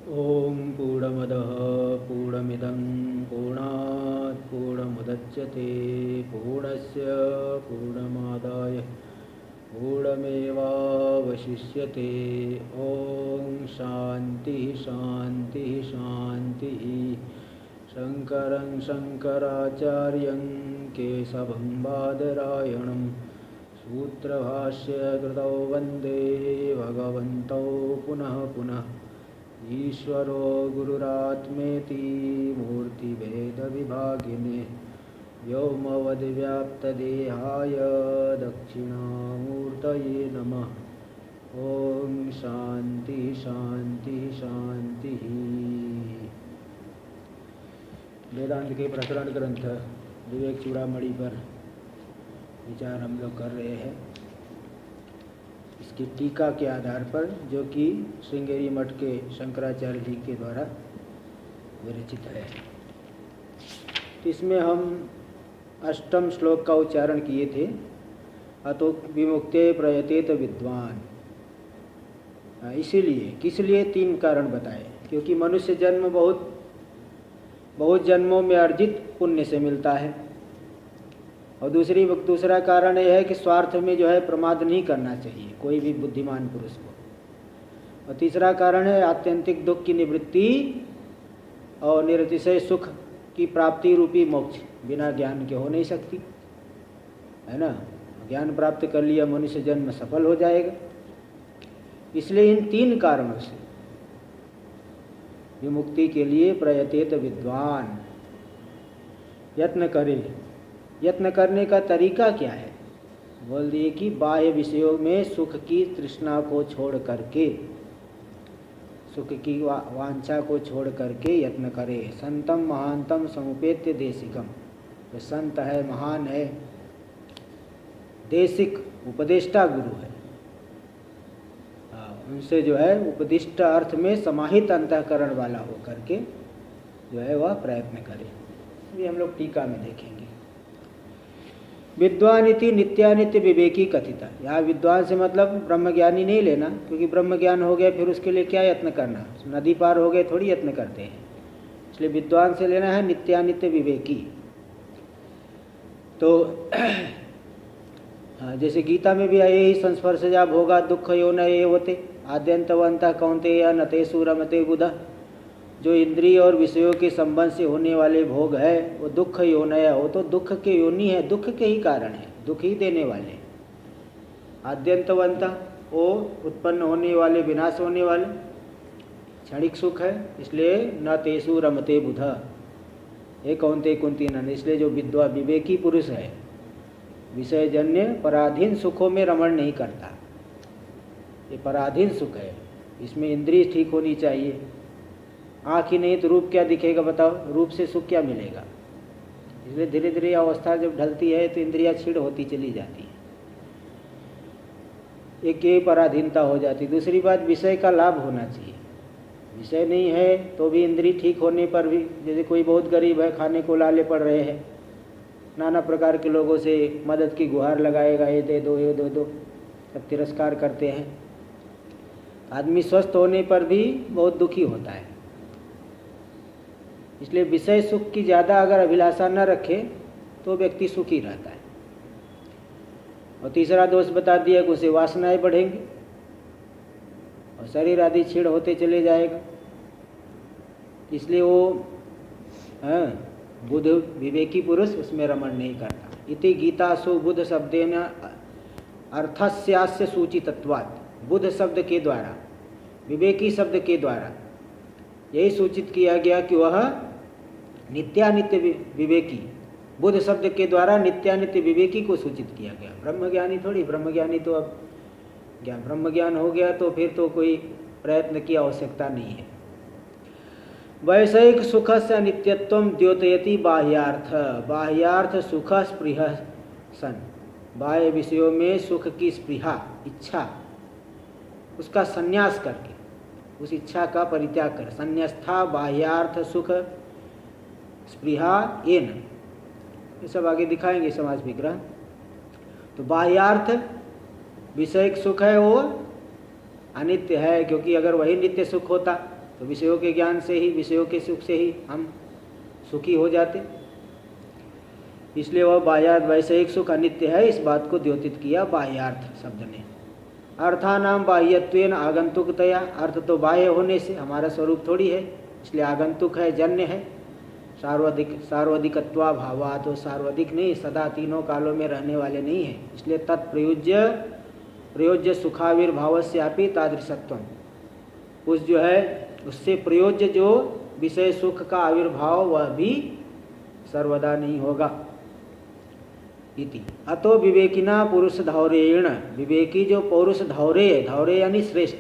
ओम पूर्णमदः पूर्णमिदं पूर्णात् पूर्णमुदच्यते पूर्णस्य पूर्णमादाय पूर्णमेवावशिष्यते। ओम शांति शांति शांति। शंकरं शंकराचार्यं केशवं बादरायणं सूत्रभाष्य कृतौ वन्दे भगवन्तौ पुनः पुनः। ईश्वरो गुरुरात्मेति मूर्तिभेदविभागिने व्योमवद्व्याप्तदेहाय दक्षिणामूर्तये नमः। ओम शांति शांति शांति। वेदांत के प्रकरण ग्रंथ विवेक चूड़ामणि पर विचार हम लोग कर रहे हैं, इसकी टीका के आधार पर, जो कि श्रृंगेरी मठ के शंकराचार्य जी के द्वारा विरचित है। इसमें हम अष्टम श्लोक का उच्चारण किए थे, अतो विमुक्ते प्रयतेत विद्वान। इसीलिए किस लिए 3 कारण बताए, क्योंकि मनुष्य जन्म बहुत जन्मों में अर्जित पुण्य से मिलता है, और दूसरा कारण यह है कि स्वार्थ में जो है प्रमाद नहीं करना चाहिए कोई भी बुद्धिमान पुरुष को। और तीसरा कारण है आत्यंतिक दुख की निवृत्ति और निरतिशय सुख की प्राप्ति रूपी मोक्ष बिना ज्ञान के हो नहीं सकती, है ना। ज्ञान प्राप्त कर लिया मनुष्य जन्म सफल हो जाएगा। इसलिए इन 3 कारणों से विमुक्ति के लिए प्रयतेत विद्वान यत्न करे। यत्न करने का तरीका क्या है? बोल दिए कि बाह्य विषयों में सुख की तृष्णा को छोड़ करके, सुख की वांछा को छोड़ करके यत्न करे। संतम महानतम समुपेत्य देशिकम। जो संत है, महान है, देशिक उपदेष्टा गुरु है, उनसे जो है उपदिष्ट अर्थ में समाहित अंतःकरण वाला हो करके जो है वह प्रयत्न करे। ये हम लोग टीका में देखेंगे। विद्वान इति नित्यानित्य विवेकी कथिता। यहाँ विद्वान से मतलब ब्रह्मज्ञानी नहीं लेना, क्योंकि ब्रह्मज्ञान हो गया फिर उसके लिए क्या यत्न करना, नदी पार हो गए थोड़ी यत्न करते हैं। इसलिए विद्वान से लेना है नित्यानित्य विवेकी। तो जैसे गीता में भी आए ही संस्पर्शजा भोगा दुख योन एवते आद्यंतवंतः कौन्तेय न तेषु रमते बुधः। जो इंद्रिय और विषयों के संबंध से होने वाले भोग है वो दुख योनय हो, तो दुख के योनि है, दुख के ही कारण है, दुख ही देने वाले। आद्यंतवंत वो उत्पन्न होने वाले, विनाश होने वाले, क्षणिक सुख है, इसलिए न तेषु रमते बुध। ये कौन्ते कुंती नन। इसलिए जो विद्वा विवेकी पुरुष है विषयजन्य पराधीन सुखों में रमण नहीं करता। ये पराधीन सुख है, इसमें इंद्रिय ठीक होनी चाहिए। आँख ही नहीं तो रूप क्या दिखेगा बताओ, रूप से सुख क्या मिलेगा। इसलिए धीरे धीरे अवस्था जब ढलती है तो इंद्रियां क्षीण होती चली जाती है, एक ये पराधीनता हो जाती। दूसरी बात, विषय का लाभ होना चाहिए। विषय नहीं है तो भी इंद्रिय ठीक होने पर भी, जैसे कोई बहुत गरीब है, खाने को लाले पड़ रहे हैं, नाना प्रकार के लोगों से मदद की गुहार लगाएगा, ये दे दो ये दे दो, सब तिरस्कार करते हैं। आदमी स्वस्थ होने पर भी बहुत दुखी होता है। इसलिए विषय सुख की ज़्यादा अगर अभिलाषा न रखे तो व्यक्ति सुखी रहता है। और तीसरा दोष बता दिया कि उसे वासनाएं बढ़ेंगी और शरीर आदि क्षीण होते चले जाएगा। इसलिए वो बुद्ध विवेकी पुरुष उसमें रमण नहीं करता। इति गीतासु बुद्ध शब्देन अर्थस्यास्य सूचितत्वात्। बुद्ध शब्द के द्वारा, विवेकी शब्द के द्वारा यही सूचित किया गया कि वह नित्यानित्य विवेकी, बुद्ध शब्द के द्वारा नित्यानित्य विवेकी को सूचित किया गया। ब्रह्मज्ञानी थोड़ी, ब्रह्मज्ञानी तो अब ब्रह्मज्ञान हो गया तो फिर तो कोई प्रयत्न की आवश्यकता नहीं है। वैषयिक सुख से नित्यत्व द्योतयति बाह्यार्थ। बाह्यार्थ सुख स्पृह सन। बाह्य विषयों में सुख की स्पृहा, इच्छा, उसका संन्यास करके, उस इच्छा का परित्याग कर, संन्यस्था बाह्यार्थ सुख स्पृहा येन। ये सब आगे दिखाएंगे समाज विग्रह। तो बाह्यार्थ विषयिक सुख है वो अनित्य है, क्योंकि अगर वही नित्य सुख होता तो विषयों के ज्ञान से ही, विषयों के सुख से ही हम सुखी हो जाते। इसलिए वह बाह्यार्थ वैषयिक सुख अनित्य है, इस बात को द्योतित किया बाह्यार्थ शब्द ने। अर्थानाम बाह्यत्वेन आगंतुकतया, अर्थ तो बाह्य होने से, हमारा स्वरूप थोड़ी है, इसलिए आगंतुक है, जन्य है। सार्वधिकत्वा भावा, तो सार्वधिक नहीं, सदा तीनों कालों में रहने वाले नहीं है, इसलिए प्रयोज्य सुखाविर्भाव से आपी तादृशत्व, उस जो है उससे प्रयोज्य जो विषय सुख का आविर्भाव वह भी सर्वदा नहीं होगा। इति अतो विवेकिना पुरुष धौरेण, विवेकी जो पुरुष धौरेय, धौरेय यानी श्रेष्ठ,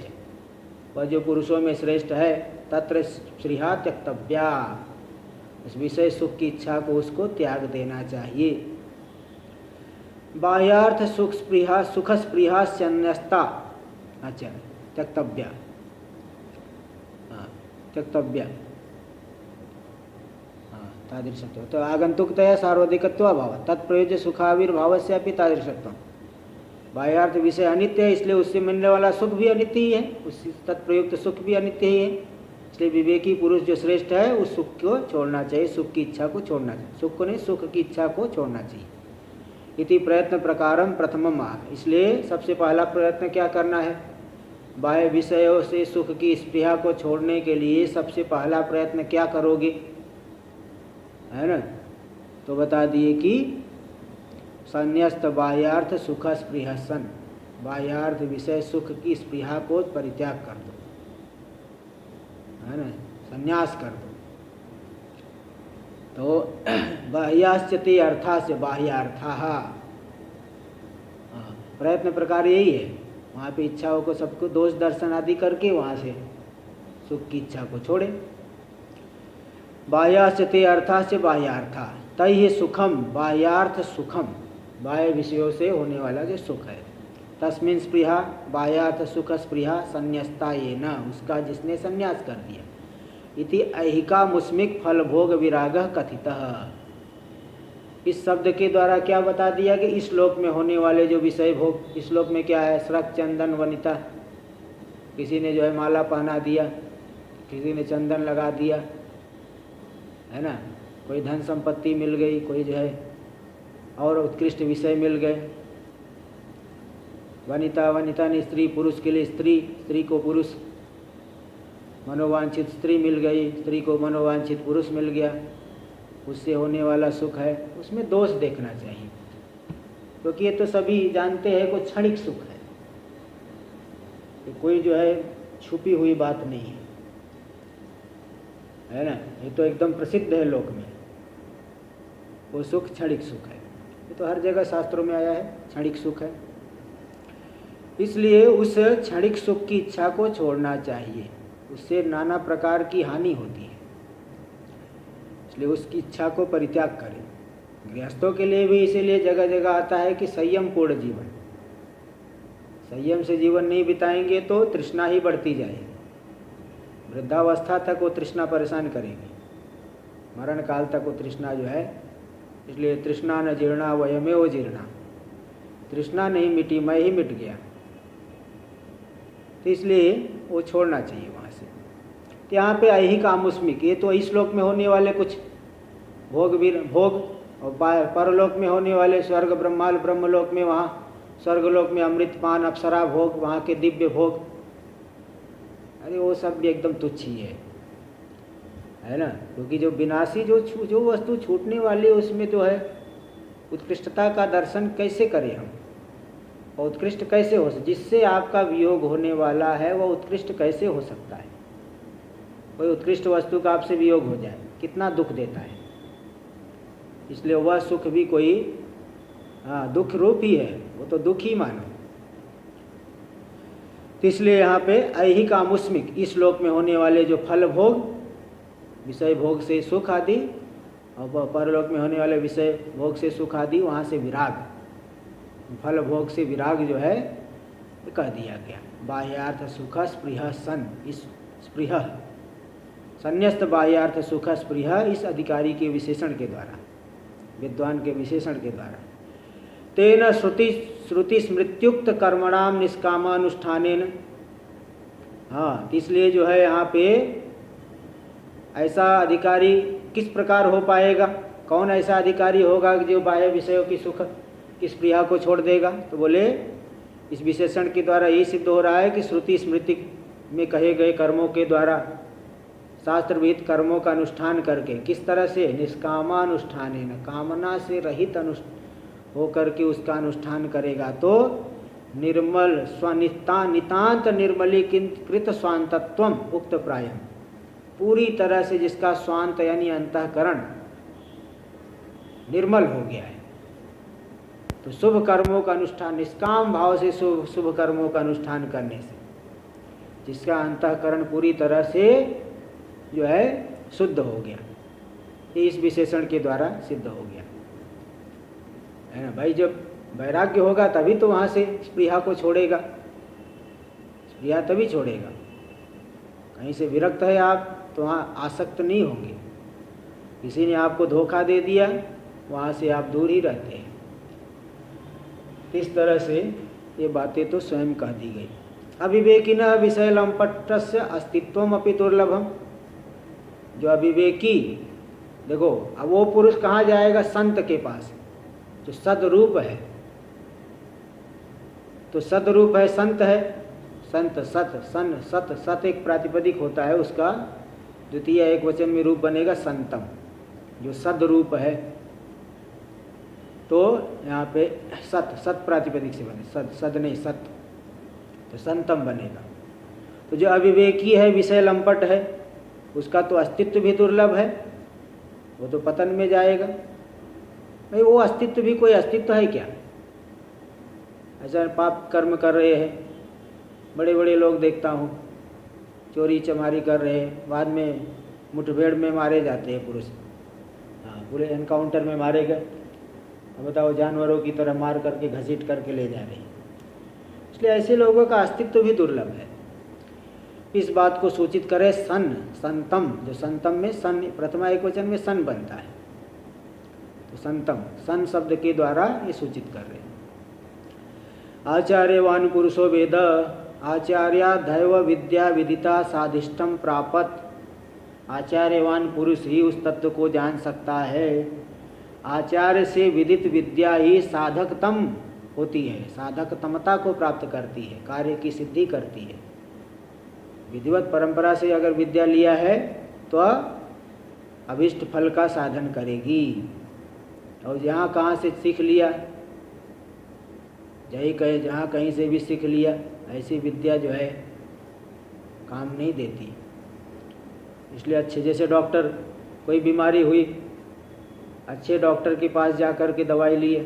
वह जो पुरुषों में श्रेष्ठ है, तत्र स्पृहा त्यक्तव्या, उस विषय सुख की इच्छा को उसको त्याग देना चाहिए। बाह्यार्थ सुख स्पृहा, सुख स्पृहा संन्यस्ता, अच्छा त्यक्तव्या, त्यक्तव्या, तादृशत्व, तो आगंतुकतया सार्वधिकत्व अभाव, तत्प्रयोज्य सुखाविर्भाव से अपनी तादृशत्व। बाह्यार्थ विषय अनित्य है, इसलिए उससे मिलने वाला सुख भी अनित्य ही है, उससे तत्प्रयुक्त सुख भी अनित्य ही है। इसलिए विवेकी पुरुष जो श्रेष्ठ है उस सुख को छोड़ना चाहिए, सुख की इच्छा को छोड़ना चाहिए, सुख को नहीं, सुख की इच्छा को छोड़ना चाहिए। इति प्रयत्न प्रकारम प्रथमम आह, इसलिए सबसे पहला प्रयत्न क्या करना है? बाह्य विषयों से सुख की स्पृहा को छोड़ने के लिए सबसे पहला प्रयत्न क्या करोगे, है ना? तो बता दिए कि संन्यस्त बाह्यार्थ सुख स्पृहा सन, बाह्यार्थ विषय सुख की स्पृहा को परित्याग कर दो, है ना, संन्यास कर दो। तो बाह्याश्चते अर्थास्य बाह्यार्थाः, प्रयत्न प्रकार यही है, वहाँ पे इच्छाओं को सबको दोष दर्शन आदि करके वहाँ से सुख की इच्छा को छोड़े। बाह्याश्चते अर्थास्य बाह्यार्था, तैः सुखम, बाह्यार्थ सुखम, बाह्य विषयों से होने वाला जो सुख है, तस्मिन् स्पृहा, बाह्यार्थ सुख स्पृहा संन्यस्ता येन, उसका जिसने संन्यास कर दिया। इति ऐहिका मुस्मिक फल भोग विरागः कथितः, इस शब्द के द्वारा क्या बता दिया कि इस लोक में होने वाले जो विषय भोग, इस लोक में क्या है? स्रक चंदन वनिता, किसी ने जो है माला पहना दिया, किसी ने चंदन लगा दिया, है ना, कोई धन संपत्ति मिल गई, कोई जो है और उत्कृष्ट विषय मिल गए। वनिता, वनिता ने स्त्री, पुरुष के लिए स्त्री, स्त्री को पुरुष, मनोवांछित स्त्री मिल गई, स्त्री को मनोवांछित पुरुष मिल गया, उससे होने वाला सुख है, उसमें दोष देखना चाहिए, क्योंकि ये तो सभी जानते हैं कोई क्षणिक सुख है, कोई जो है छुपी हुई बात नहीं है ना, ये तो एकदम प्रसिद्ध है लोक में, वो सुख क्षणिक सुख है, ये तो हर जगह शास्त्रों में आया है, क्षणिक सुख है। इसलिए उस क्षणिक सुख की इच्छा को छोड़ना चाहिए, उससे नाना प्रकार की हानि होती है, इसलिए उसकी इच्छा को परित्याग करें। गृहस्थों के लिए भी इसीलिए जगह जगह आता है कि संयम पूर्ण जीवन, संयम से जीवन नहीं बिताएंगे तो तृष्णा ही बढ़ती जाएगी, वृद्धावस्था तक वो तृष्णा परेशान करेगी, मरण काल तक वो तृष्णा जो है, इसलिए तृष्णा न जीर्णा वयमेव जीर्णा, तृष्णा नहीं मिटी, मैं ही मिट गया, तो इसलिए वो छोड़ना चाहिए वहाँ से। तो यहाँ पे ऐहिक आमुष्मिक, ये तो इस लोक में होने वाले कुछ भोग और परलोक में होने वाले स्वर्ग ब्रह्माल, ब्रह्मलोक में, वहाँ स्वर्गलोक में अमृत पान अप्सरा भोग, वहाँ के दिव्य भोग, अरे वो सब भी एकदम तुच्छ ही है ना, क्योंकि जो विनाशी जो वस्तु छूटने वाली है उसमें तो है उत्कृष्टता का दर्शन कैसे करें हम, और उत्कृष्ट कैसे हो, जिससे आपका वियोग होने वाला है वह उत्कृष्ट कैसे हो सकता है? कोई उत्कृष्ट वस्तु का आपसे वियोग हो जाए कितना दुख देता है, इसलिए वह सुख भी कोई दुख रूप ही है, वो तो दुख ही मानो। तो इसलिए यहाँ पे ऐहिक आमुष्मिक, इस लोक में होने वाले जो फल भोग, विषय भोग से सुख आदि, और परलोक में होने वाले विषय भोग से सुख आदि, वहाँ से विराग, फल भोग से विराग जो है कह दिया गया। बाह्यार्थ सुख स्पृह सन, इस स्पृह संन्यस्त बाह्यार्थ सुख स्पृह, इस अधिकारी के विशेषण के द्वारा, विद्वान के विशेषण के द्वारा, तेन श्रुति स्मृत्युक्त कर्मणाम निष्कामानुष्ठानेन, हाँ, इसलिए जो है यहाँ पे ऐसा अधिकारी किस प्रकार हो पाएगा, कौन ऐसा अधिकारी होगा जो बाह्य विषयों की सुख की स्पृहा को छोड़ देगा। तो बोले इस विशेषण के द्वारा यही सिद्ध हो रहा है कि श्रुति स्मृति में कहे गए कर्मों के द्वारा शास्त्र विहित कर्मों का अनुष्ठान करके किस तरह से निष्कामानुष्ठान न कामना से रहित होकर के उसका अनुष्ठान करेगा तो निर्मल नितांत निर्मलीकृत स्वांतत्वम उक्त प्राय, पूरी तरह से जिसका स्वांत यानी अंतःकरण निर्मल हो गया है। तो शुभ कर्मों का अनुष्ठान निष्काम भाव से शुभ कर्मों का अनुष्ठान करने से जिसका अंतःकरण पूरी तरह से जो है शुद्ध हो गया, ये इस विशेषण के द्वारा सिद्ध हो गया है ना भाई। जब वैराग्य होगा तभी तो वहाँ से स्पृहा को छोड़ेगा, स्पृहा तभी छोड़ेगा। कहीं से विरक्त है आप तो वहाँ आसक्त नहीं होंगे, किसी ने आपको धोखा दे दिया वहाँ से आप दूर ही रहते हैं। इस तरह से ये बातें तो स्वयं कह दी गई। अविवेकिनः विषय लंपटस्य अस्तित्वम अपि दुर्लभम, जो अविवेकी देखो अब वो पुरुष कहाँ जाएगा, संत के पास जो सदरूप है। तो सदरूप है, संत है, संत सत सन सत सत एक प्रातिपदिक होता है, उसका द्वितीय एक वचन में रूप बनेगा संतम, जो सदरूप है। तो यहाँ पे सत सत प्रातिपदिक से बने, सद नहीं सत, तो संतम बनेगा। तो जो अविवेकी है विषय लंपट है उसका तो अस्तित्व भी दुर्लभ है, वो तो पतन में जाएगा। भाई वो अस्तित्व भी कोई अस्तित्व है क्या? ऐसा पाप कर्म कर रहे हैं, बड़े बड़े लोग देखता हूँ चोरी चमारी कर रहे हैं, बाद में मुठभेड़ में मारे जाते हैं पुरुष। हाँ, पूरे एनकाउंटर में मारे गए, अब बताओ जानवरों की तरह मार करके घसीट करके ले जा रहे हैं। इसलिए ऐसे लोगों का अस्तित्व भी दुर्लभ है। इस बात को सूचित करे सन संतम, जो संतम में सन प्रथमा एक वचन में सन बनता है, तो संतम सन शब्द के द्वारा ये सूचित कर रहे हैं। आचार्यवान पुरुषो वेद आचार्या दैव विद्या विदिता साधिष्टम प्रापत, आचार्यवान पुरुष ही उस तत्व को जान सकता है। आचार्य से विदित विद्या ही साधकतम होती है, साधकतमता को प्राप्त करती है, कार्य की सिद्धि करती है। विधिवत परंपरा से अगर विद्या लिया है तो अभिष्ट फल का साधन करेगी। और जहाँ कहाँ से सीख लिया, जहाँ कहीं से भी सीख लिया, ऐसी विद्या जो है काम नहीं देती। इसलिए अच्छे जैसे डॉक्टर, कोई बीमारी हुई, अच्छे डॉक्टर के पास जा कर के दवाई लिए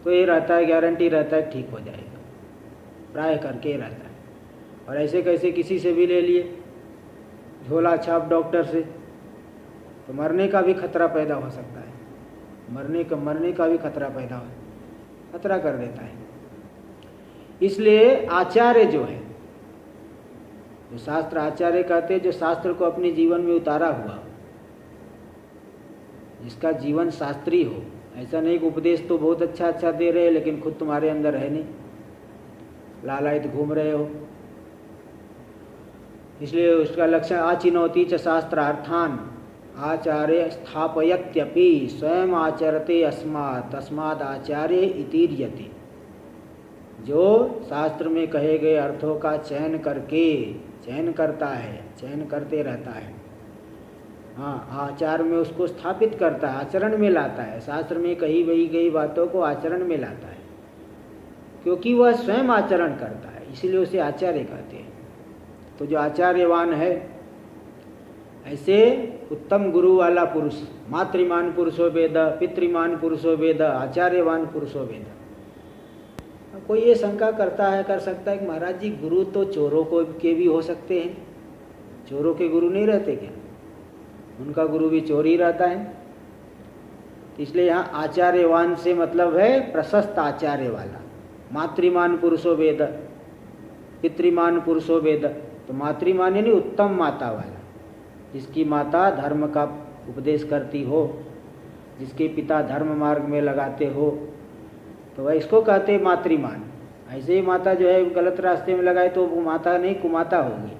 तो ये रहता है, गारंटी रहता है ठीक हो जाएगा, प्राय करके रहता है। और ऐसे कैसे किसी से भी ले लिए झोला छाप डॉक्टर से, तो मरने का भी खतरा पैदा हो सकता है, मरने का भी खतरा खतरा कर देता है। इसलिए आचार्य जो है, जो शास्त्र आचार्य कहते हैं, जो शास्त्र को अपने जीवन में उतारा हुआ, जिसका जीवन शास्त्रीय हो। ऐसा नहीं कि उपदेश तो बहुत अच्छा दे रहे हैं लेकिन खुद तुम्हारे अंदर है नहीं, लालायित घूम रहे हो। इसलिए उसका लक्षण आचिनोति च शास्त्रार्थान आचार्य स्थापयत्यपि स्वयं आचरते तस्माद् आचार्य इतीर्यते, जो शास्त्र में कहे गए अर्थों का चयन करते रहता है। हाँ, आचार में उसको स्थापित करता है, आचरण में लाता है, शास्त्र में कही गई बातों को आचरण में लाता है, क्योंकि वह स्वयं आचरण करता है, इसीलिए उसे आचार्य कहते हैं। तो जो आचार्यवान है, ऐसे उत्तम गुरु वाला पुरुष, मातृमान पुरुषो वेद, पितृमान पुरुषो वेद, आचार्यवान पुरुषो वेद। कोई ये शंका कर सकता है कि महाराज जी गुरु तो चोरों को के भी हो सकते हैं, चोरों के गुरु नहीं रहते क्या? उनका गुरु भी चोर ही रहता है। इसलिए यहाँ आचार्यवान से मतलब है प्रशस्त आचार्य वाला। मातृमान पुरुषो वेद, पितृमान पुरुषो वेद, तो मातृमान यानी उत्तम माता वाला, जिसकी माता धर्म का उपदेश करती हो, जिसके पिता धर्म मार्ग में लगाते हो, तो वह इसको कहते मातृमान। ऐसे ही माता जो है गलत रास्ते में लगाए तो वो माता नहीं कुमाता होगी।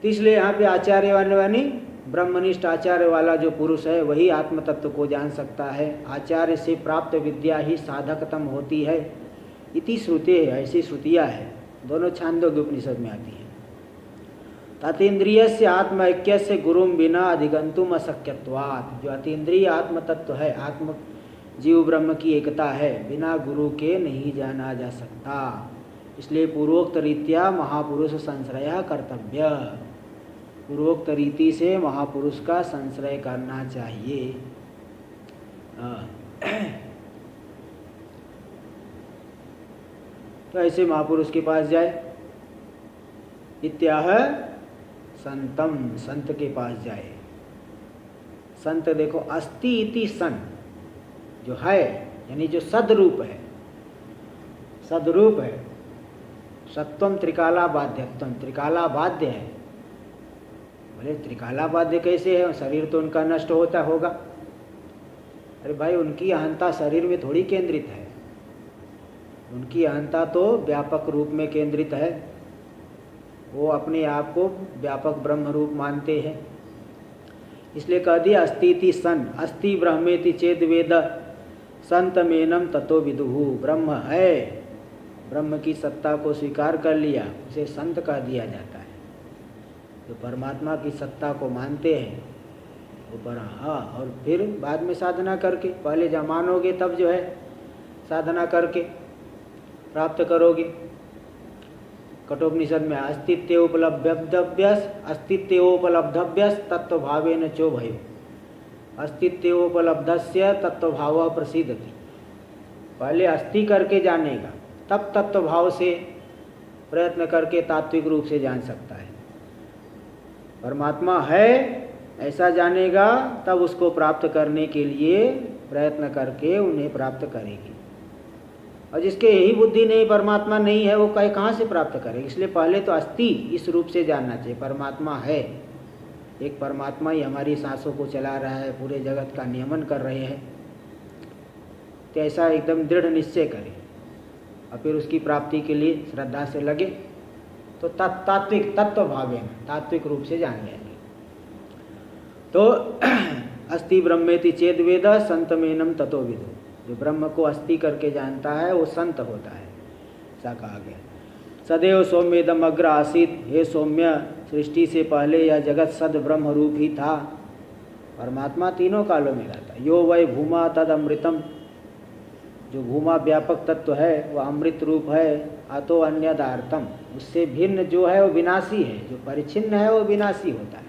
तो इसलिए यहाँ पे आचार्य वाणी ब्रह्मनिष्ठ आचार्य वाला जो पुरुष है वही आत्म तत्व को जान सकता है। आचार्य से प्राप्त विद्या ही साधकतम होती है। इति श्रुति है, ऐसी श्रुतियाँ है, दोनों छांदोग्य उपनिषद में आती है। अतीन्द्रिय से आत्म ऐक्य से गुरुम बिना अधिगंतुम अशक्यत्वात्। जो अतीन्द्रिय आत्म तत्व है, आत्म जीव ब्रह्म की एकता है, बिना गुरु के नहीं जाना जा सकता। इसलिए पूर्वोक्त रीत्या महापुरुष संश्रय कर्तव्य। पूर्वोक्त रीति से महापुरुष का संश्रय करना चाहिए। तो ऐसे महापुरुष के पास जाए। इत्याह संतम, संत के पास जाए। संत देखो अस्ति इति सन, जो है यानी जो सदरूप है, सदरूप है। सत्वम त्रिकाला बाध्यत्वम, त्रिकाला बाध्य है। बोले त्रिकाला बाध्य कैसे है? शरीर तो उनका नष्ट होता होगा। अरे भाई, उनकी अहंता शरीर में थोड़ी केंद्रित है, उनकी अहंता तो व्यापक रूप में केंद्रित है। वो अपने आप को व्यापक ब्रह्म रूप मानते हैं। इसलिए कह दिया अस्ति सन, अस्ति ब्रह्मेति चेद वेद संतमेनम ततो विदुहु। ब्रह्म है, ब्रह्म की सत्ता को स्वीकार कर लिया, उसे संत कह दिया जाता है। जो परमात्मा की सत्ता को मानते हैं वो पर हाँ, और फिर बाद में साधना करके, पहले जब मानोगे तब जो है साधना करके प्राप्त करोगे। कठोपनिषद में अस्तित्वोपलब्धव्यस अस्तित्वोपलब्धव्यस तत्वभावेन चो भयो। अस्तित्वोपलब्धस्य तत्वभाव प्रसिद्धति। पहले अस्थि करके जानेगा, तब तत्वभाव से प्रयत्न करके तात्विक रूप से जान सकता है। परमात्मा है ऐसा जानेगा, तब उसको प्राप्त करने के लिए प्रयत्न करके उन्हें प्राप्त करेगी। और जिसके यही बुद्धि नहीं, परमात्मा नहीं है, वो कहाँ से प्राप्त करेगी? इसलिए पहले तो अस्थि इस रूप से जानना चाहिए, परमात्मा है। एक परमात्मा ही हमारी सांसों को चला रहा है, पूरे जगत का नियमन कर रहे हैं। तो ऐसा एकदम दृढ़ निश्चय करें और फिर उसकी प्राप्ति के लिए श्रद्धा से लगे, तो तात्विक तत्व भावेन, तात्विक रूप से जान जाएंगे। तो अस्ति ब्रह्मेति चेद वेद संतमेनम ततो विदु। जो ब्रह्म को अस्थि करके जानता है वो संत होता है, ऐसा कहा गया। सदैव सौम्यदम अग्र आसीत। हे सौम्य, सृष्टि से पहले यह जगत सद ब्रह्म रूप ही था। परमात्मा तीनों कालों में रहता है। यो वै भूमा तद अमृतम। जो भूमा व्यापक तत्व है वह अमृत रूप है। अतो अन्यदार्थम, उससे भिन्न जो है वो विनाशी है। जो परिच्छिन्न है वो विनाशी होता है।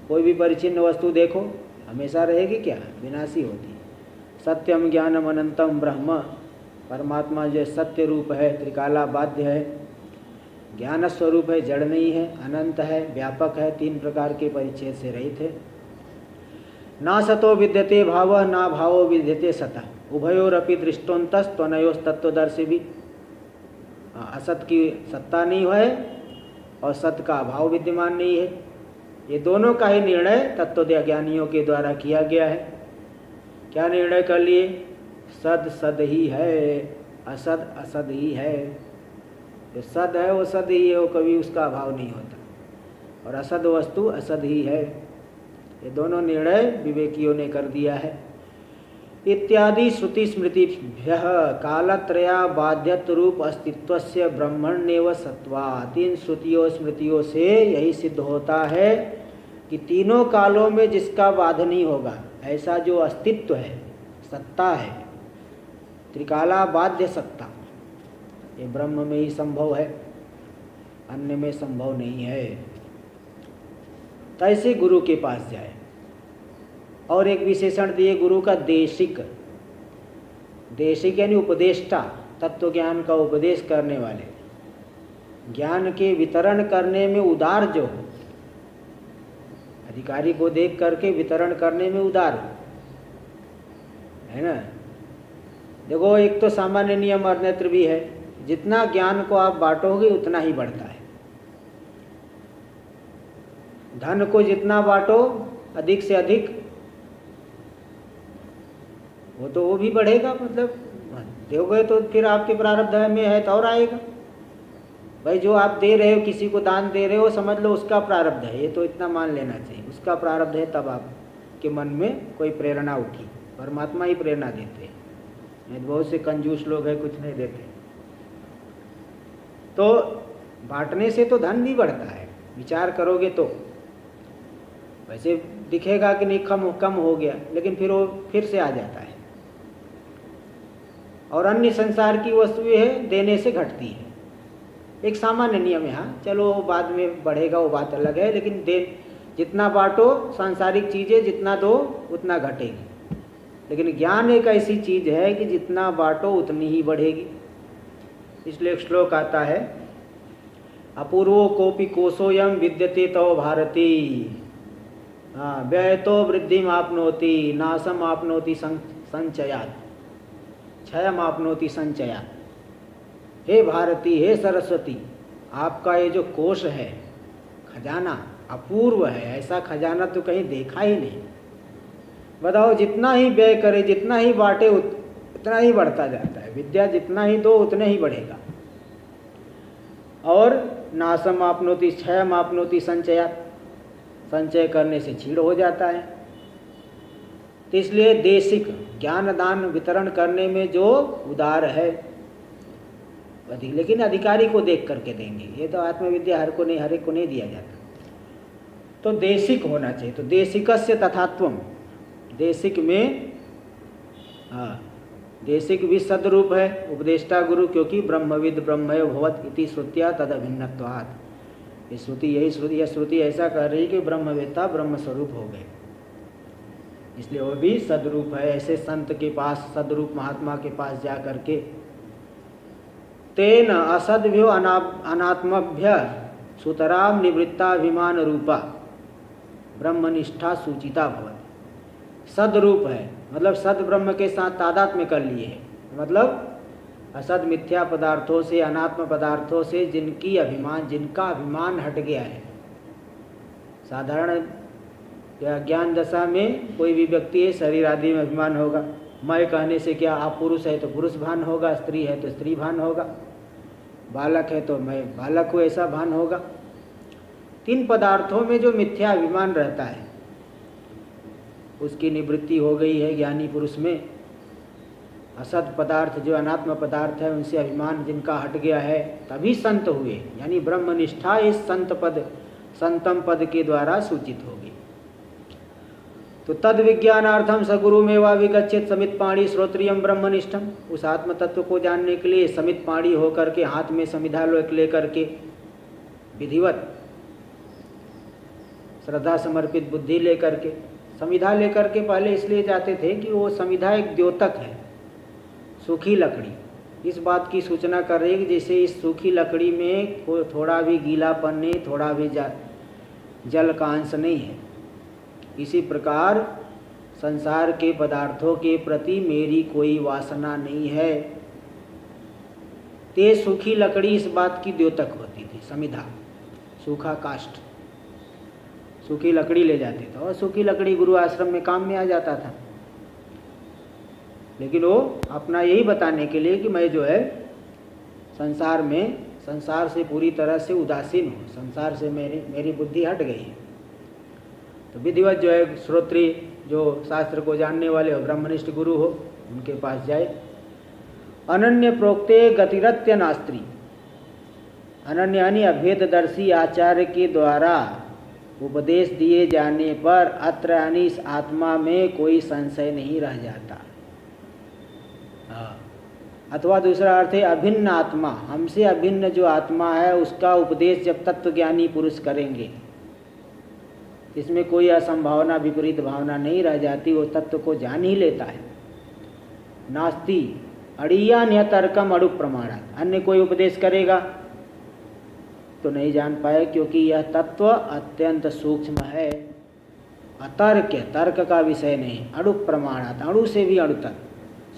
कोई भी परिच्छिन्न वस्तु देखो हमेशा रहेगी क्या? विनाशी होती है। सत्यम ज्ञानम अनंतम ब्रह्म। परमात्मा जो सत्य रूप है, त्रिकाला बाध्य है, ज्ञान स्वरूप है, जड़ नहीं है, अनंत है, व्यापक है, तीन प्रकार के परिच्छेद से रहित है। ना सतो विद्यते भाव, ना भावो विद्यते सतः। उभयोरपि दृष्टोन्तस त्वनयोस तत्वदर्शी भी। असत की सत्ता नहीं है और सत का अभाव विद्यमान नहीं है। ये दोनों का ही निर्णय तत्व ज्ञानियों के द्वारा किया गया है। क्या निर्णय कर लिए? सद सद ही है, असद असद ही है। जो सद है वो सद ही है, वो कभी उसका अभाव नहीं होता। और असद वस्तु असद ही है। ये दोनों निर्णय विवेकियों ने कर दिया है। इत्यादि श्रुति स्मृतिभ्यः कालत्रया बाध्यत्व रूप अस्तित्वस्य ब्रह्मण्येव सत्वात्। तीन श्रुतियों स्मृतियों से यही सिद्ध होता है कि तीनों कालों में जिसका बाध नहीं होगा, ऐसा जो अस्तित्व है, सत्ता है, त्रिकाला बाध्य सत्ता, ये ब्रह्म में ही संभव है, अन्य में संभव नहीं है। तो ऐसे गुरु के पास जाए। और एक विशेषण दिए गुरु का, देशिक। देशिक यानी उपदेष्टा, तत्व ज्ञान का उपदेश करने वाले, ज्ञान के वितरण करने में उदार जो हो, अधिकारी को देख करके वितरण करने में उदार हो, है ना। देखो, एक तो सामान्य नियम अन्यत्र भी है, जितना ज्ञान को आप बांटोगे उतना ही बढ़ता है। धन को जितना बांटो अधिक से अधिक, वो भी बढ़ेगा, मतलब दोगे तो फिर आपके प्रारब्ध में है तो और आएगा। भाई जो आप दे रहे हो, किसी को दान दे रहे हो, समझ लो उसका प्रारब्ध है, ये तो इतना मान लेना चाहिए, उसका प्रारब्ध है, तब आपके मन में कोई प्रेरणा उठी। परमात्मा ही प्रेरणा देते हैं, नहीं तो बहुत से कंजूस लोग हैं कुछ नहीं देते। तो बांटने से तो धन भी बढ़ता है, विचार करोगे तो। वैसे दिखेगा कि नहीं कम हो गया, लेकिन फिर वो फिर से आ जाता है। और अन्य संसार की वस्तुएं है देने से घटती है, एक सामान्य नियम है। हाँ चलो बाद में बढ़ेगा वो बात अलग है, लेकिन जितना बांटो सांसारिक चीज़ें, जितना दो उतना घटेगी। लेकिन ज्ञान एक ऐसी चीज़ है कि जितना बांटो उतनी ही बढ़ेगी। इसलिए एक श्लोक आता है, अपूर्वो कोपि कोशोयम विद्यते तव भारती, व्यय तो वृद्धि आपनोति नाशम आपनोति संचयात, क्षयम आपनोति संचयात। हे भारती, हे सरस्वती, आपका ये जो कोश है, खजाना अपूर्व है, ऐसा खजाना तो कहीं देखा ही नहीं। बताओ जितना ही व्यय करे, जितना ही बांटे उतना ही बढ़ता जाता है। विद्या जितना ही दो उतने ही बढ़ेगा। और नाशम आपनोति क्षयम आपनोति संचयात, संचय करने से छीड़ हो जाता है। तो इसलिए देशिक ज्ञान दान वितरण करने में जो उदार है अधिक, लेकिन अधिकारी को देख करके देंगे। ये तो आत्मविद्या हर एक को नहीं दिया जाता। तो देशिक होना चाहिए। तो देशिकस्य तथात्वम, देशिक में देशिक भी सदरूप है, उपदेष्टा गुरु, क्योंकि ब्रह्मविद ब्रह्मयो भवत इति श्रुत्या तद अभिन्नत्वात्। ये श्रुति ऐसा कह रही कि ब्रह्मवेत्ता ब्रह्म स्वरूप हो गए, इसलिए वो भी सदरूप है। ऐसे संत के पास, सदरूप महात्मा के पास जा करके तेन असद्भ्यो अनात्मभ्य सुतराम निवृत्ताभिमान रूपा ब्रह्मनिष्ठा सूचिता भवति। सदरूप है मतलब सद ब्रह्म के साथ तादात्म्य कर लिए है, मतलब असद मिथ्या पदार्थों से, अनात्म पदार्थों से जिनका अभिमान हट गया है। साधारण ज्ञान दशा में कोई भी व्यक्ति है, शरीर आदि में अभिमान होगा। मैं कहने से क्या, आप पुरुष है तो पुरुष भान होगा, स्त्री है तो स्त्री भान होगा, बालक है तो मैं बालक हूँ ऐसा भान होगा। 3 पदार्थों में जो मिथ्या अभिमान रहता है उसकी निवृत्ति हो गई है ज्ञानी पुरुष में। असत पदार्थ जो अनात्म पदार्थ है उनसे अभिमान जिनका हट गया है तभी संत हुए, यानी ब्रह्मनिष्ठा इस संतम पद के द्वारा सूचित होगी। तो तद विज्ञानार्थम सगुरु में वा विगच्छित समित पाणी श्रोत्रियम ब्रह्मनिष्ठम। उस आत्म तत्व को जानने के लिए समित पाणी होकर के, हाथ में समिधा लेकर के, विधिवत श्रद्धा समर्पित बुद्धि लेकर के, समिधा लेकर के पहले इसलिए जाते थे कि वो समिधा एक द्योतक है, सूखी लकड़ी। इस बात की सूचना कर रही है कि जैसे इस सूखी लकड़ी में कोई थोड़ा भी गीलापन नहीं, थोड़ा भी जल का अंश नहीं है, इसी प्रकार संसार के पदार्थों के प्रति मेरी कोई वासना नहीं है। ते सूखी लकड़ी इस बात की द्योतक होती थी, समिधा, सूखा काष्ठ, सूखी लकड़ी ले जाते थे और सूखी लकड़ी गुरु आश्रम में काम में आ जाता था। लेकिन वो अपना यही बताने के लिए कि मैं जो है संसार से पूरी तरह से उदासीन हूँ, संसार से मेरी बुद्धि हट गई है। तो विधिवत जो है श्रोत्री, जो शास्त्र को जानने वाले हो, ब्रह्मनिष्ठ गुरु हो, उनके पास जाए। अनन्य प्रोक्ते गतिरत्य नास्त्री, अनन्य यानी अभेददर्शी आचार्य के द्वारा उपदेश दिए जाने पर अत्र यानी इस आत्मा में कोई संशय नहीं रह जाता। अथवा दूसरा अर्थ है अभिन्न आत्मा, हमसे अभिन्न जो आत्मा है उसका उपदेश जब तत्वज्ञानी पुरुष करेंगे, इसमें कोई असंभावना, विपरीत भावना नहीं रह जाती, वो तत्व को जान ही लेता है। नास्ति अड़िया तर्कम अड़ु प्रमाणात, अन्य कोई उपदेश करेगा तो नहीं जान पाए, क्योंकि यह तत्व अत्यंत सूक्ष्म है, अतर्क, तर्क का विषय नहीं। अड़ु प्रमाणात, अणु से भी अणुतर,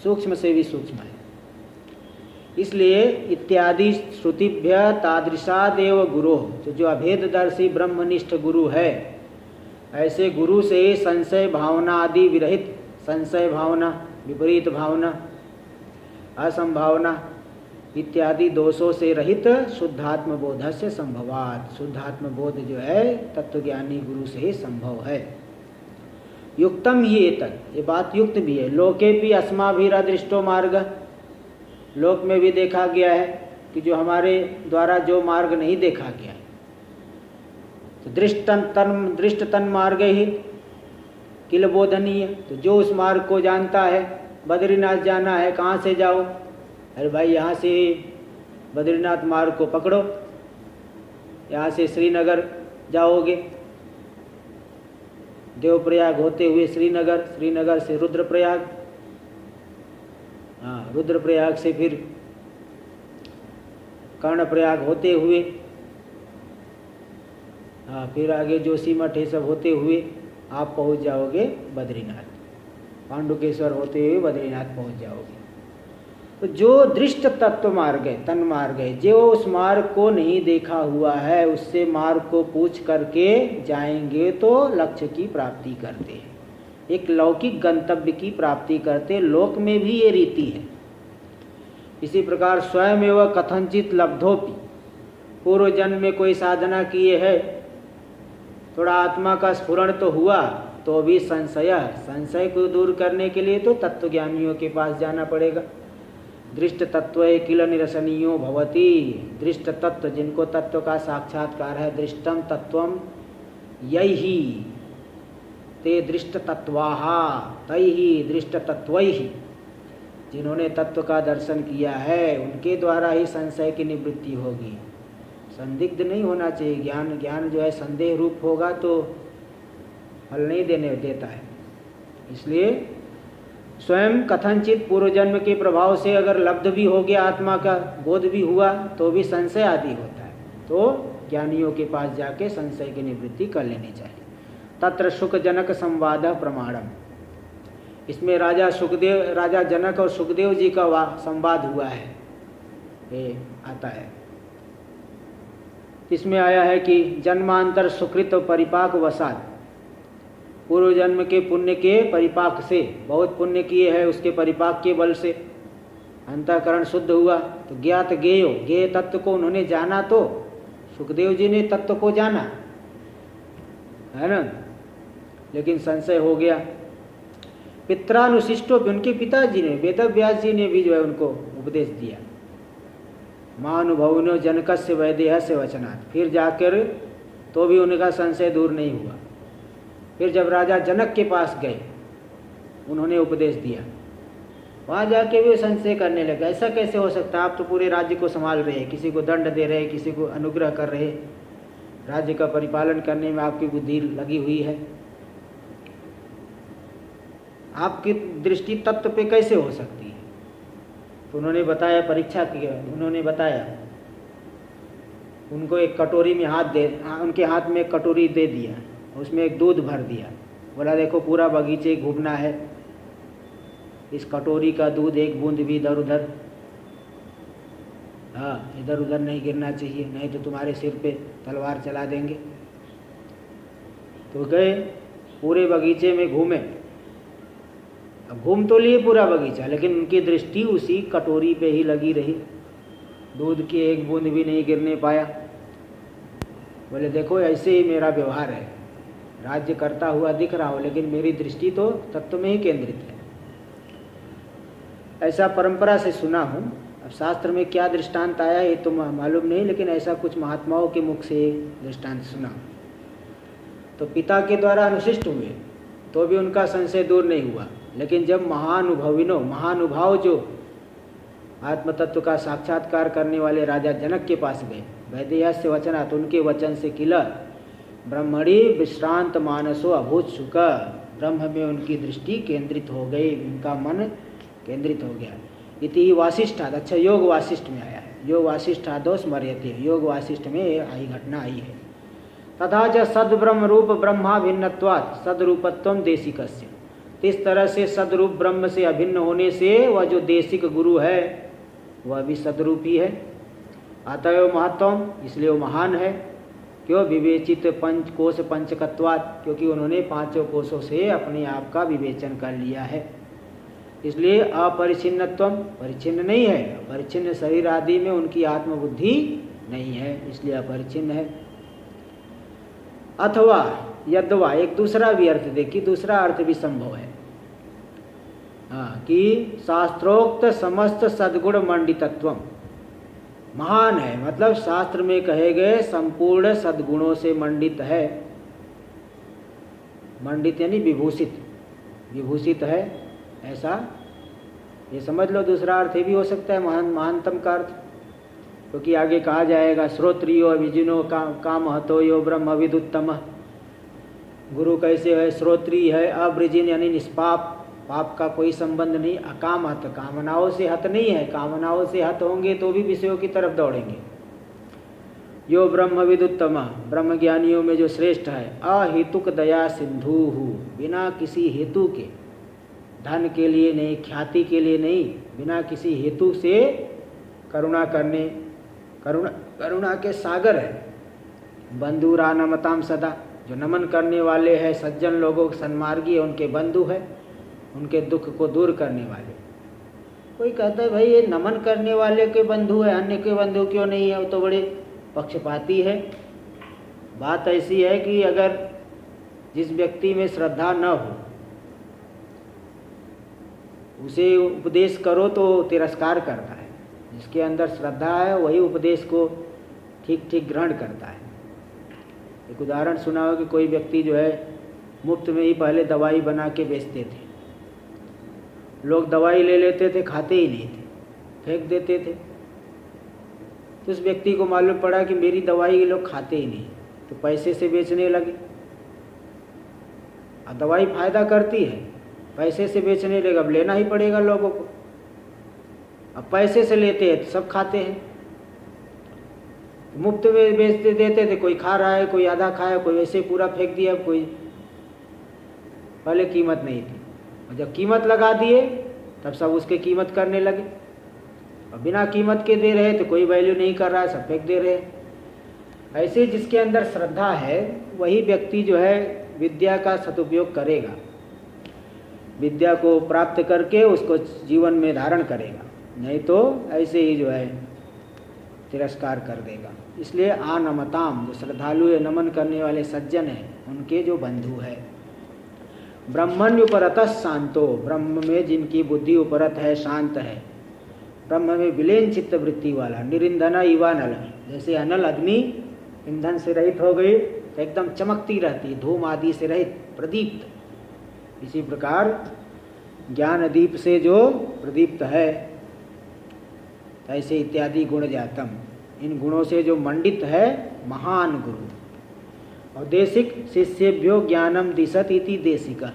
सूक्ष्म से भी सूक्ष्म है। इसलिए इत्यादि श्रुतिभ्य तादृशादेव गुरु, तो जो अभेददर्शी ब्रह्मनिष्ठ गुरु है, ऐसे गुरु से संशय भावना आदि विरहित, संशय भावना, विपरीत भावना असंभावना इत्यादि दोषों से रहित शुद्धात्म बोधस्य संभवात। शुद्धात्म बोध जो है तत्वज्ञानी गुरु से ही संभव है। युक्तम ही एतत्, ये बात युक्त भी है। लोके भी अस्माभिरदृष्टो मार्ग, लोक में भी देखा गया है कि जो हमारे द्वारा जो मार्ग नहीं देखा गया है, तो दृष्ट तन मार्ग ही किल बोधनीय, तो जो उस मार्ग को जानता है, बद्रीनाथ जाना है, कहाँ से जाओ? अरे भाई यहाँ से बद्रीनाथ मार्ग को पकड़ो, यहाँ से श्रीनगर जाओगे, देवप्रयाग होते हुए श्रीनगर, श्रीनगर से रुद्रप्रयाग, हाँ रुद्रप्रयाग से फिर कर्णप्रयाग होते हुए, हाँ फिर आगे जोशीमठ ये सब होते हुए आप पहुंच जाओगे बद्रीनाथ, पांडुकेश्वर होते हुए बद्रीनाथ पहुंच जाओगे। तो जो दृष्ट तत्व मार्ग है, तन मार्ग है, जो उस मार्ग को नहीं देखा हुआ है, उससे मार्ग को पूछ करके जाएंगे तो लक्ष्य की प्राप्ति करते हैं, एक लौकिक गंतव्य की प्राप्ति करते। लोक में भी ये रीति है। इसी प्रकार स्वयं एवं कथनचित लब्धोपि, पूर्व जन्म में कोई साधना किए है, थोड़ा आत्मा का स्फुरण तो हुआ, तो भी संशय को दूर करने के लिए तो तत्वज्ञानियों के पास जाना पड़ेगा। दृष्ट तत्व किल निरसनीयो भवति, दृष्ट तत्व जिनको तत्व का साक्षात्कार है, दृष्टम तत्वम यही ते दृष्ट तत्वाहा तैहि दृष्ट तत्वैहि, जिन्होंने तत्व का दर्शन किया है उनके द्वारा ही संशय की निवृत्ति होगी। संदिग्ध नहीं होना चाहिए। ज्ञान जो है संदेह रूप होगा तो फल नहीं देता है। इसलिए स्वयं कथनचित पूर्व जन्म के प्रभाव से अगर लब्ध भी हो गया, आत्मा का बोध भी हुआ, तो भी संशय आदि होता है, तो ज्ञानियों के पास जाके संशय की निवृत्ति कर लेनी चाहिए। तत्र शुकजनक संवाद प्रमाणम, इसमें राजा जनक और सुखदेव जी का संवाद हुआ है, ये आता है। इसमें आया है कि जन्मांतर सुकृत परिपाक वसात, पूर्व जन्म के पुण्य के परिपाक से, बहुत पुण्य किए हैं, उसके परिपाक के बल से अंतःकरण शुद्ध हुआ, तो ज्ञात ज्ञेय तत्व को उन्होंने जाना। तो सुखदेव जी ने तत्व को जाना है ना, लेकिन संशय हो गया। पित्रानुशिष्टो, उनके पिताजी ने, वेदव्यास जी ने भी जो है उनको उपदेश दिया। महानुभविनो जनकस्य वैदेहस्य वचनात्, फिर जाकर तो भी उनका संशय दूर नहीं हुआ। फिर जब राजा जनक के पास गए, उन्होंने उपदेश दिया, वहाँ जाके भी संशय करने लगे, ऐसा कैसे हो सकता, आप तो पूरे राज्य को संभाल रहे हैं, किसी को दंड दे रहे, किसी को अनुग्रह कर रहे, राज्य का परिपालन करने में आपकी बुद्धि लगी हुई है, आपकी दृष्टि तत्व पे कैसे हो सकती है? तो उन्होंने बताया, परीक्षा किया, उन्होंने बताया, उनको एक कटोरी में उनके हाथ में एक कटोरी दे दिया, उसमें एक दूध भर दिया, बोला देखो पूरा बगीचे घूमना है, इस कटोरी का दूध एक बूंद भी इधर उधर, हाँ इधर उधर नहीं गिरना चाहिए, नहीं तो तुम्हारे सिर पे तलवार चला देंगे। तो गए, पूरे बगीचे में घूमे। अब घूम तो लिए पूरा बगीचा, लेकिन उनकी दृष्टि उसी कटोरी पे ही लगी रही, दूध की एक बूंद भी नहीं गिरने पाया। बोले देखो ऐसे ही मेरा व्यवहार है, राज्य करता हुआ दिख रहा हो, लेकिन मेरी दृष्टि तो तत्व में ही केंद्रित है। ऐसा परंपरा से सुना हूँ, अब शास्त्र में क्या दृष्टांत आया ये तो मालूम नहीं, लेकिन ऐसा कुछ महात्माओं के मुख से दृष्टांत सुना। तो पिता के द्वारा अनुशिष्ट हुए तो भी उनका संशय दूर नहीं हुआ, लेकिन जब महानुभाव जो आत्म तत्व का साक्षात्कार करने वाले राजा जनक के पास गए, वैदेहस्य वचनात्, उनके वचन से किला ब्रह्मणि विश्रांत मानसो अभूत शुक, ब्रह्म में उनकी दृष्टि केंद्रित हो गई, उनका मन केंद्रित हो गया। इति वासिष्ठाद, अच्छा योग वासिष्ठ में आया है, योग वासिष्ठादो स्मर्यते, योग वासिष्ठ में आई घटना आई है। तथा च सद्ब्रह्म रूप ब्रह्मा भिन्नत्वात् सदरूपत्वम देशिकस्य, इस तरह से सदरूप ब्रह्म से अभिन्न होने से वह जो देशिक गुरु है वह भी सदरूपी है। अतएव महत्वम, इसलिए वो महान है। क्यों? विवेचित पंचकोश पंचकत्वात्, क्योंकि उन्होंने पांचों कोशों से अपने आप का विवेचन कर लिया है। इसलिए अपरिच्छिन्नत्वम, परिच्छिन्न नहीं है, परिच्छिन्न शरीर आदि में उनकी आत्मबुद्धि नहीं है, इसलिए अपरिच्छिन्न है। अथवा यद्वा, एक दूसरा भी अर्थ देखिए, दूसरा अर्थ भी संभव है। हाँ, कि शास्त्रोक्त समस्त सद्गुण मंडितत्वम, महान है मतलब शास्त्र में कहे गए संपूर्ण सद्गुणों से मंडित है। मंडित यानी विभूषित, विभूषित है ऐसा ये समझ लो। दूसरा अर्थ ये भी हो सकता है महानतम का अर्थ, क्योंकि आगे कहा जाएगा श्रोत्रियो अभिजिनो काम हतो यो ब्रह्म विदुत्तम। गुरु कैसे है? श्रोत्री है, अवृजिन यानी निष्पाप, पाप का कोई संबंध नहीं, अकाम हत, कामनाओं से हत नहीं है, कामनाओं से हत होंगे तो भी विषयों की तरफ दौड़ेंगे। यो ब्रह्म विदुत्तम, ब्रह्म ज्ञानियों में जो श्रेष्ठ है। अहेतुक दया सिंधु, बिना किसी हेतु के, धन के लिए नहीं, ख्याति के लिए नहीं, बिना किसी हेतु से करुणा करने, करुणा के सागर है। बंधुरा नमताम सदा, जो नमन करने वाले हैं सज्जन लोगों, सन्मार्गी उनके बंधु है, उनके दुख को दूर करने वाले। कोई कहता है भाई ये नमन करने वाले के बंधु है, अन्य के बंधु क्यों नहीं है? वो तो बड़े पक्षपाती है। बात ऐसी है कि अगर जिस व्यक्ति में श्रद्धा न हो उसे उपदेश करो तो तिरस्कार करता है, जिसके अंदर श्रद्धा है वही उपदेश को ठीक ठीक ग्रहण करता है। एक उदाहरण सुना हो कि कोई व्यक्ति जो है मुफ्त में ही पहले दवाई बना के बेचते थे। लोग दवाई ले लेते थे, खाते ही नहीं थे, फेंक देते थे। तो उस व्यक्ति को मालूम पड़ा कि मेरी दवाई ये लोग खाते ही नहीं, तो पैसे से बेचने लगे। अब दवाई फायदा करती है, पैसे से बेचने लगे, अब लेना ही पड़ेगा लोगों को। अब पैसे से लेते हैं तो सब खाते हैं, मुफ्त में बेचते देते थे, कोई खा रहा है, कोई आधा खाया, कोई वैसे पूरा फेंक दिया, कोई पहले कीमत नहीं थी, और जब कीमत लगा दिए तब सब उसके कीमत करने लगे। और बिना कीमत के दे रहे तो कोई वैल्यू नहीं कर रहा है, सब फेंक दे रहे। ऐसे जिसके अंदर श्रद्धा है वही व्यक्ति जो है विद्या का सदुपयोग करेगा, विद्या को प्राप्त करके उसको जीवन में धारण करेगा, नहीं तो ऐसे ही जो है तिरस्कार कर देगा। इसलिए आनमताम, जो श्रद्धालु है, नमन करने वाले सज्जन हैं, उनके जो बंधु है। ब्रह्मण्युपरतः शांतो, ब्रह्म में जिनकी बुद्धि उपरत है, शांत है, ब्रह्म में विलीन चित्त वृत्ति वाला। निरिंधना इवानल, जैसे अनल अग्नि ईंधन से रहित हो गई तो एकदम चमकती रहती, धूम आदि से रहित, प्रदीप्त। इसी प्रकार ज्ञान दीप से जो प्रदीप्त है, ऐसे इत्यादि गुण जातम, इन गुणों से जो मंडित है, महान गुरु। और देशिक शिष्येभ्यो ज्ञानम दिशत इति देशिका,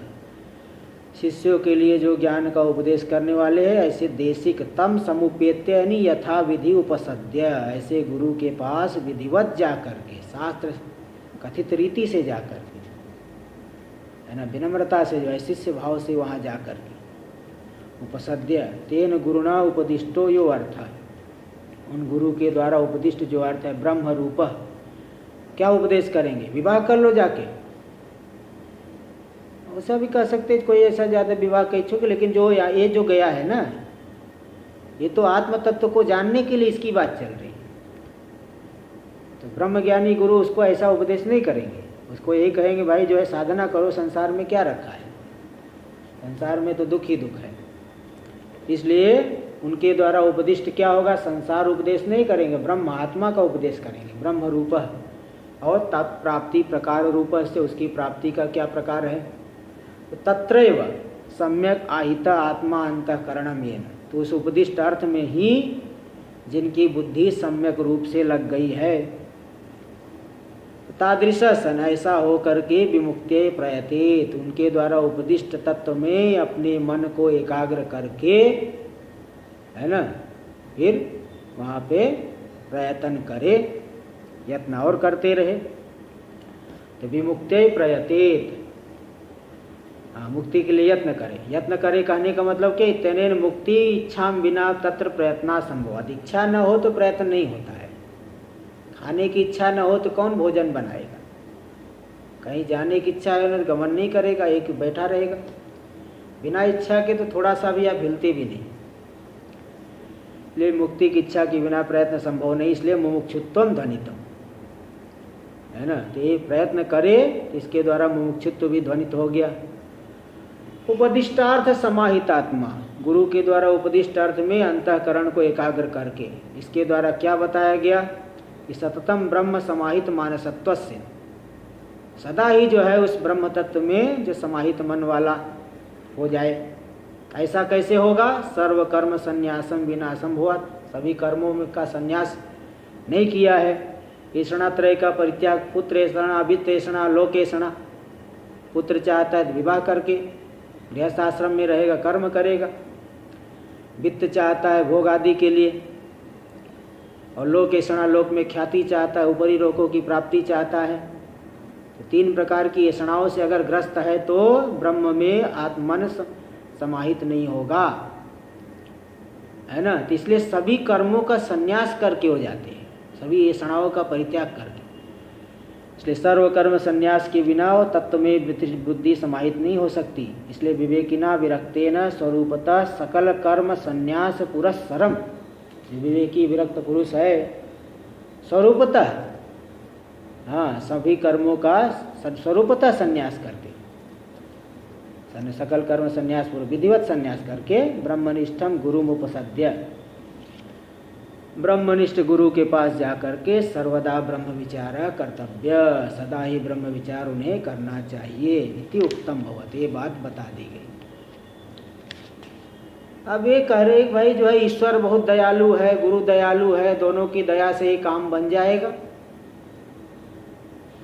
शिष्यों के लिए जो ज्ञान का उपदेश करने वाले हैं, ऐसे देशिक तम समुपेत्य यानी यथा विधि उपसद्य, ऐसे गुरु के पास विधिवत जा करके, शास्त्र कथित रीति से जा करके, है ना, विनम्रता से जो है शिष्य भाव से वहाँ जा करके, उपसद्य तेन गुरुना उपदिष्टो यो अर्थ, उन गुरु के द्वारा उपदिष्ट जो अर्थ है ब्रह्म रूप। क्या उपदेश करेंगे? विवाह कर लो जाके, ऐसा भी कह सकते, कोई ऐसा ज़्यादा विवाह का इच्छुक, लेकिन जो ये जो गया है ना, ये तो आत्म तत्व को जानने के लिए इसकी बात चल रही है। तो ब्रह्मज्ञानी गुरु उसको ऐसा उपदेश नहीं करेंगे, उसको यही कहेंगे भाई जो है साधना करो, संसार में क्या रखा है, संसार में तो दुख ही दुख है। इसलिए उनके द्वारा उपदिष्ट क्या होगा? संसार उपदेश नहीं करेंगे, ब्रह्म आत्मा का उपदेश करेंगे, ब्रह्म रूप। और तत् प्राप्ति प्रकार रूप से उसकी प्राप्ति का क्या प्रकार है? तो तत्रैव सम्यक आहित आत्मा अंतःकरणम येन, तो उस उपदिष्ट अर्थ में ही जिनकी बुद्धि सम्यक रूप से लग गई है, तादृश सन, ऐसा हो करके विमुक्ते प्रयतेत, उनके द्वारा उपदिष्ट तत्व में अपने मन को एकाग्र करके, है ना, फिर वहाँ पे प्रयत्न करे, यत्न और करते रहे। तो विमुक्ते प्रयतेत, हाँ, मुक्ति के लिए यत्न करे। यत्न करे कहने का मतलब कि तेनेन मुक्ति इच्छा बिना तत्र प्रयत्ना संभव, इच्छा न हो तो प्रयत्न नहीं होता है। खाने की इच्छा न हो तो कौन भोजन बनाएगा? कहीं जाने की इच्छा है ना, गमन नहीं करेगा, एक बैठा रहेगा। बिना इच्छा के तो थोड़ा सा भी आप हिलते भी नहीं। इसलिए मुक्ति की इच्छा के बिना प्रयत्न संभव नहीं, इसलिए मुमुक्षुत्वम ध्वनितम, है ना। तो ये प्रयत्न करे तो इसके द्वारा मुमुक्षुत्व भी ध्वनित हो गया। उपदिष्टार्थ समाहितात्मा, गुरु के द्वारा उपदिष्ट अर्थ में अंतःकरण को एकाग्र करके, इसके द्वारा क्या बताया गया कि सततम ब्रह्म समाहित मानसत्व से, सदा ही जो है उस ब्रह्म तत्व में जो समाहित मन वाला हो जाए। ऐसा कैसे होगा? सर्व कर्म संन्यासम विनाशम हुआ, सभी कर्मों में का संन्यास नहीं किया है। ऐषणात्रय का परित्याग, पुत्र ऐषणा, वित्त ऐषणा, लोक ऐषणा। पुत्र चाहता है विवाह करके गृहस्थ आश्रम में रहेगा, कर्म करेगा। वित्त चाहता है भोग आदि के लिए, और लोक ऐषणा, लोक में ख्याति चाहता है, ऊपरी लोकों की प्राप्ति चाहता है। तो 3 प्रकार की ऐषणाओं से अगर ग्रस्त है तो ब्रह्म में आत्मन समाहित नहीं होगा, है ना। तो इसलिए सभी कर्मों का संन्यास करके हो जाते हैं, सभी ऐषणाओं का परित्याग करके। इसलिए सर्व कर्म संन्यास के बिना तत्व में बुद्धि समाहित नहीं हो सकती। इसलिए विवेकिना विरक्तेन स्वरूपतः सकल कर्म संन्यास पुरस्सरम, विवेकी विरक्त पुरुष है स्वरूपतः, हाँ, सभी कर्मों का स्वरूपतः संन्यास करके, सकल कर्म संन्यास पूर्व विधिवत संन्यास करके ब्रह्मनिष्ठम गुरुमुपसद्य, ब्रह्मनिष्ठ गुरु के पास जाकर के सर्वदा ब्रह्म विचार कर्तव्य, सदा ही ब्रह्म विचार उन्हें करना चाहिए। इति उत्तम भवत, ये बात बता दी गई। अब ये कह रहे भाई जो है ईश्वर बहुत दयालु है, गुरु दयालु है, दोनों की दया से ही काम बन जाएगा,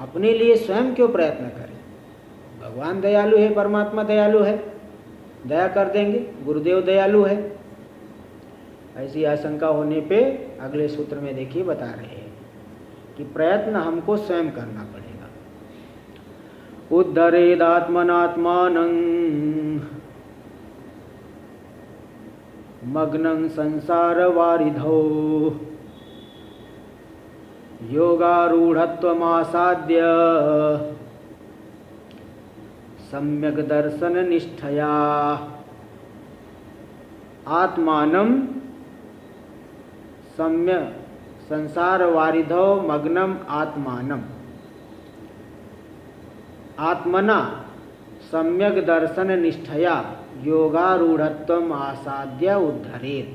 अपने लिए स्वयं क्यों प्रयत्न करें? भगवान दयालु है, परमात्मा दयालु है, दया कर देंगे, गुरुदेव दयालु है। ऐसी आशंका होने पे अगले सूत्र में देखिए बता रहे हैं कि प्रयत्न हमको स्वयं करना पड़ेगा। उद्धरेदात्मनात्मानं मग्नं संसार वारिधौ योगारूढ़त्वमासाद्य सम्यक दर्शन निष्ठया आत्मानं सम्य संसार वारिधौ मग्नम आत्मानम, आत्मना सम्यक दर्शन निष्ठया योगारूढ़त्वम आसाद्य उद्धरेत।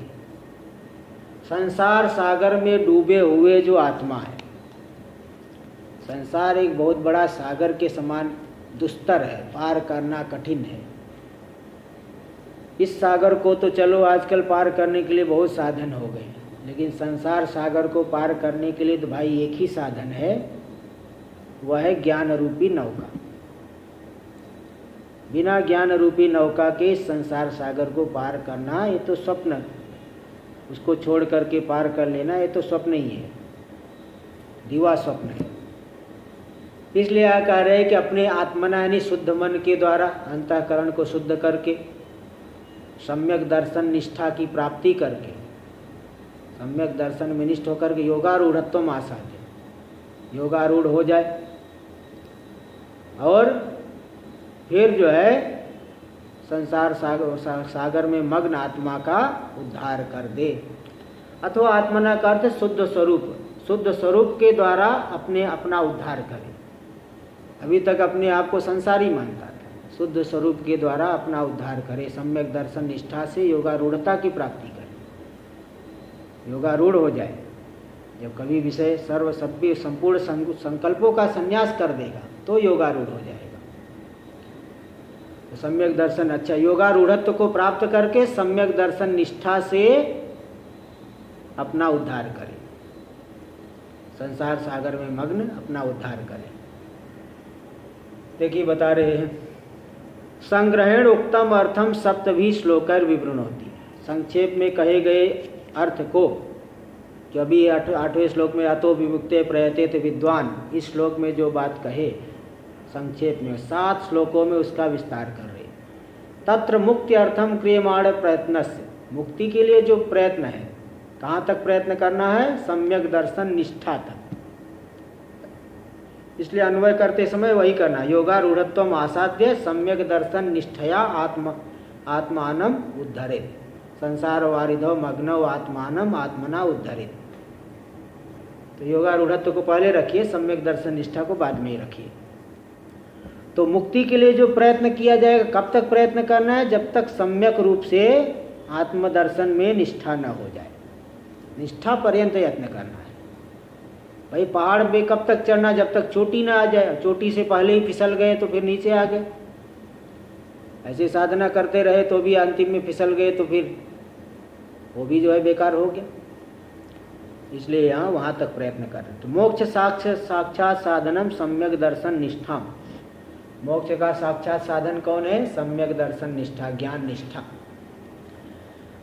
संसार सागर में डूबे हुए जो आत्मा है, संसार एक बहुत बड़ा सागर के समान दुस्तर है, पार करना कठिन है। इस सागर को तो चलो आजकल पार करने के लिए बहुत साधन हो गए, लेकिन संसार सागर को पार करने के लिए तो भाई एक ही साधन है, वह है ज्ञान रूपी नौका। बिना ज्ञान रूपी नौका के संसार सागर को पार करना ये तो स्वप्न, उसको छोड़ करके पार कर लेना ये तो स्वप्न ही है, दिवा स्वप्न है। इसलिए आ कह रहे हैं कि अपने आत्मना यानी शुद्ध मन के द्वारा अंतःकरण को शुद्ध करके सम्यक दर्शन निष्ठा की प्राप्ति करके, सम्यक दर्शन में निष्ठ होकर के योगारूढ़त्वम आसाद्य, योगारूढ़ हो जाए और फिर जो है संसार सागर में मग्न आत्मा का उद्धार कर दे। अथवा आत्मना का अर्थ शुद्ध स्वरूप, शुद्ध स्वरूप के द्वारा अपना उद्धार करे। अभी तक अपने आप को संसारी मानता था, शुद्ध स्वरूप के द्वारा अपना उद्धार करे, सम्यक दर्शन निष्ठा से योगारूढ़ता की प्राप्ति करे, योगारूढ़ हो जाए। जब कभी विषय सर्व सभ्य संपूर्ण संकल्पों का संन्यास कर देगा तो योगारूढ़ हो जाएगा। तो सम्यक दर्शन, अच्छा, योगारूढ़त्व को प्राप्त करके सम्यक दर्शन निष्ठा से अपना उद्धार करे, संसार सागर में मग्न अपना उद्धार करे। देखिए बता रहे हैं, संग्रहेण उक्तम अर्थम सप्तभी श्लोकर विवृणोति। संक्षेप में कहे गए अर्थ को, जो अभी 8वें श्लोक में अतो विमुक्ते प्रयतेत विद्वान, इस श्लोक में जो बात कहे संक्षेप में 7 श्लोकों में उसका विस्तार कर रहे। तत्र मुक्ति अर्थम क्रियमाण प्रयत्नस्य, मुक्ति के लिए जो प्रयत्न है, कहाँ तक प्रयत्न करना है? सम्यक दर्शन निष्ठा तक। इसलिए अन्वय करते समय वही करना, योगारूढ़त्वम आसाद्य सम्यक दर्शन निष्ठया आत्मानम उद्धरेत, संसार वारिधो मग्नौ आत्मानम आत्मना उद्धरेत। तो योगारूढ़त्व को पहले रखिए, सम्यक दर्शन निष्ठा को बाद में ही रखिए। तो मुक्ति के लिए जो प्रयत्न किया जाएगा, कब तक प्रयत्न करना है? जब तक सम्यक रूप से आत्मदर्शन में निष्ठा न हो जाए, निष्ठा पर्यंत यत्न करना है। भाई पहाड़ पे कब तक चढ़ना? जब तक चोटी ना आ जाए। चोटी से पहले ही फिसल गए तो फिर नीचे आ गए। ऐसे साधना करते रहे तो भी अंतिम में फिसल गए तो फिर वो भी जो है बेकार हो गया। इसलिए यहाँ वहाँ तक प्रयत्न कर रहे। तो मोक्ष साक्षात साधनम सम्यक दर्शन निष्ठा। मोक्ष का साक्षात साधन कौन है? सम्यक दर्शन निष्ठा, ज्ञान निष्ठा।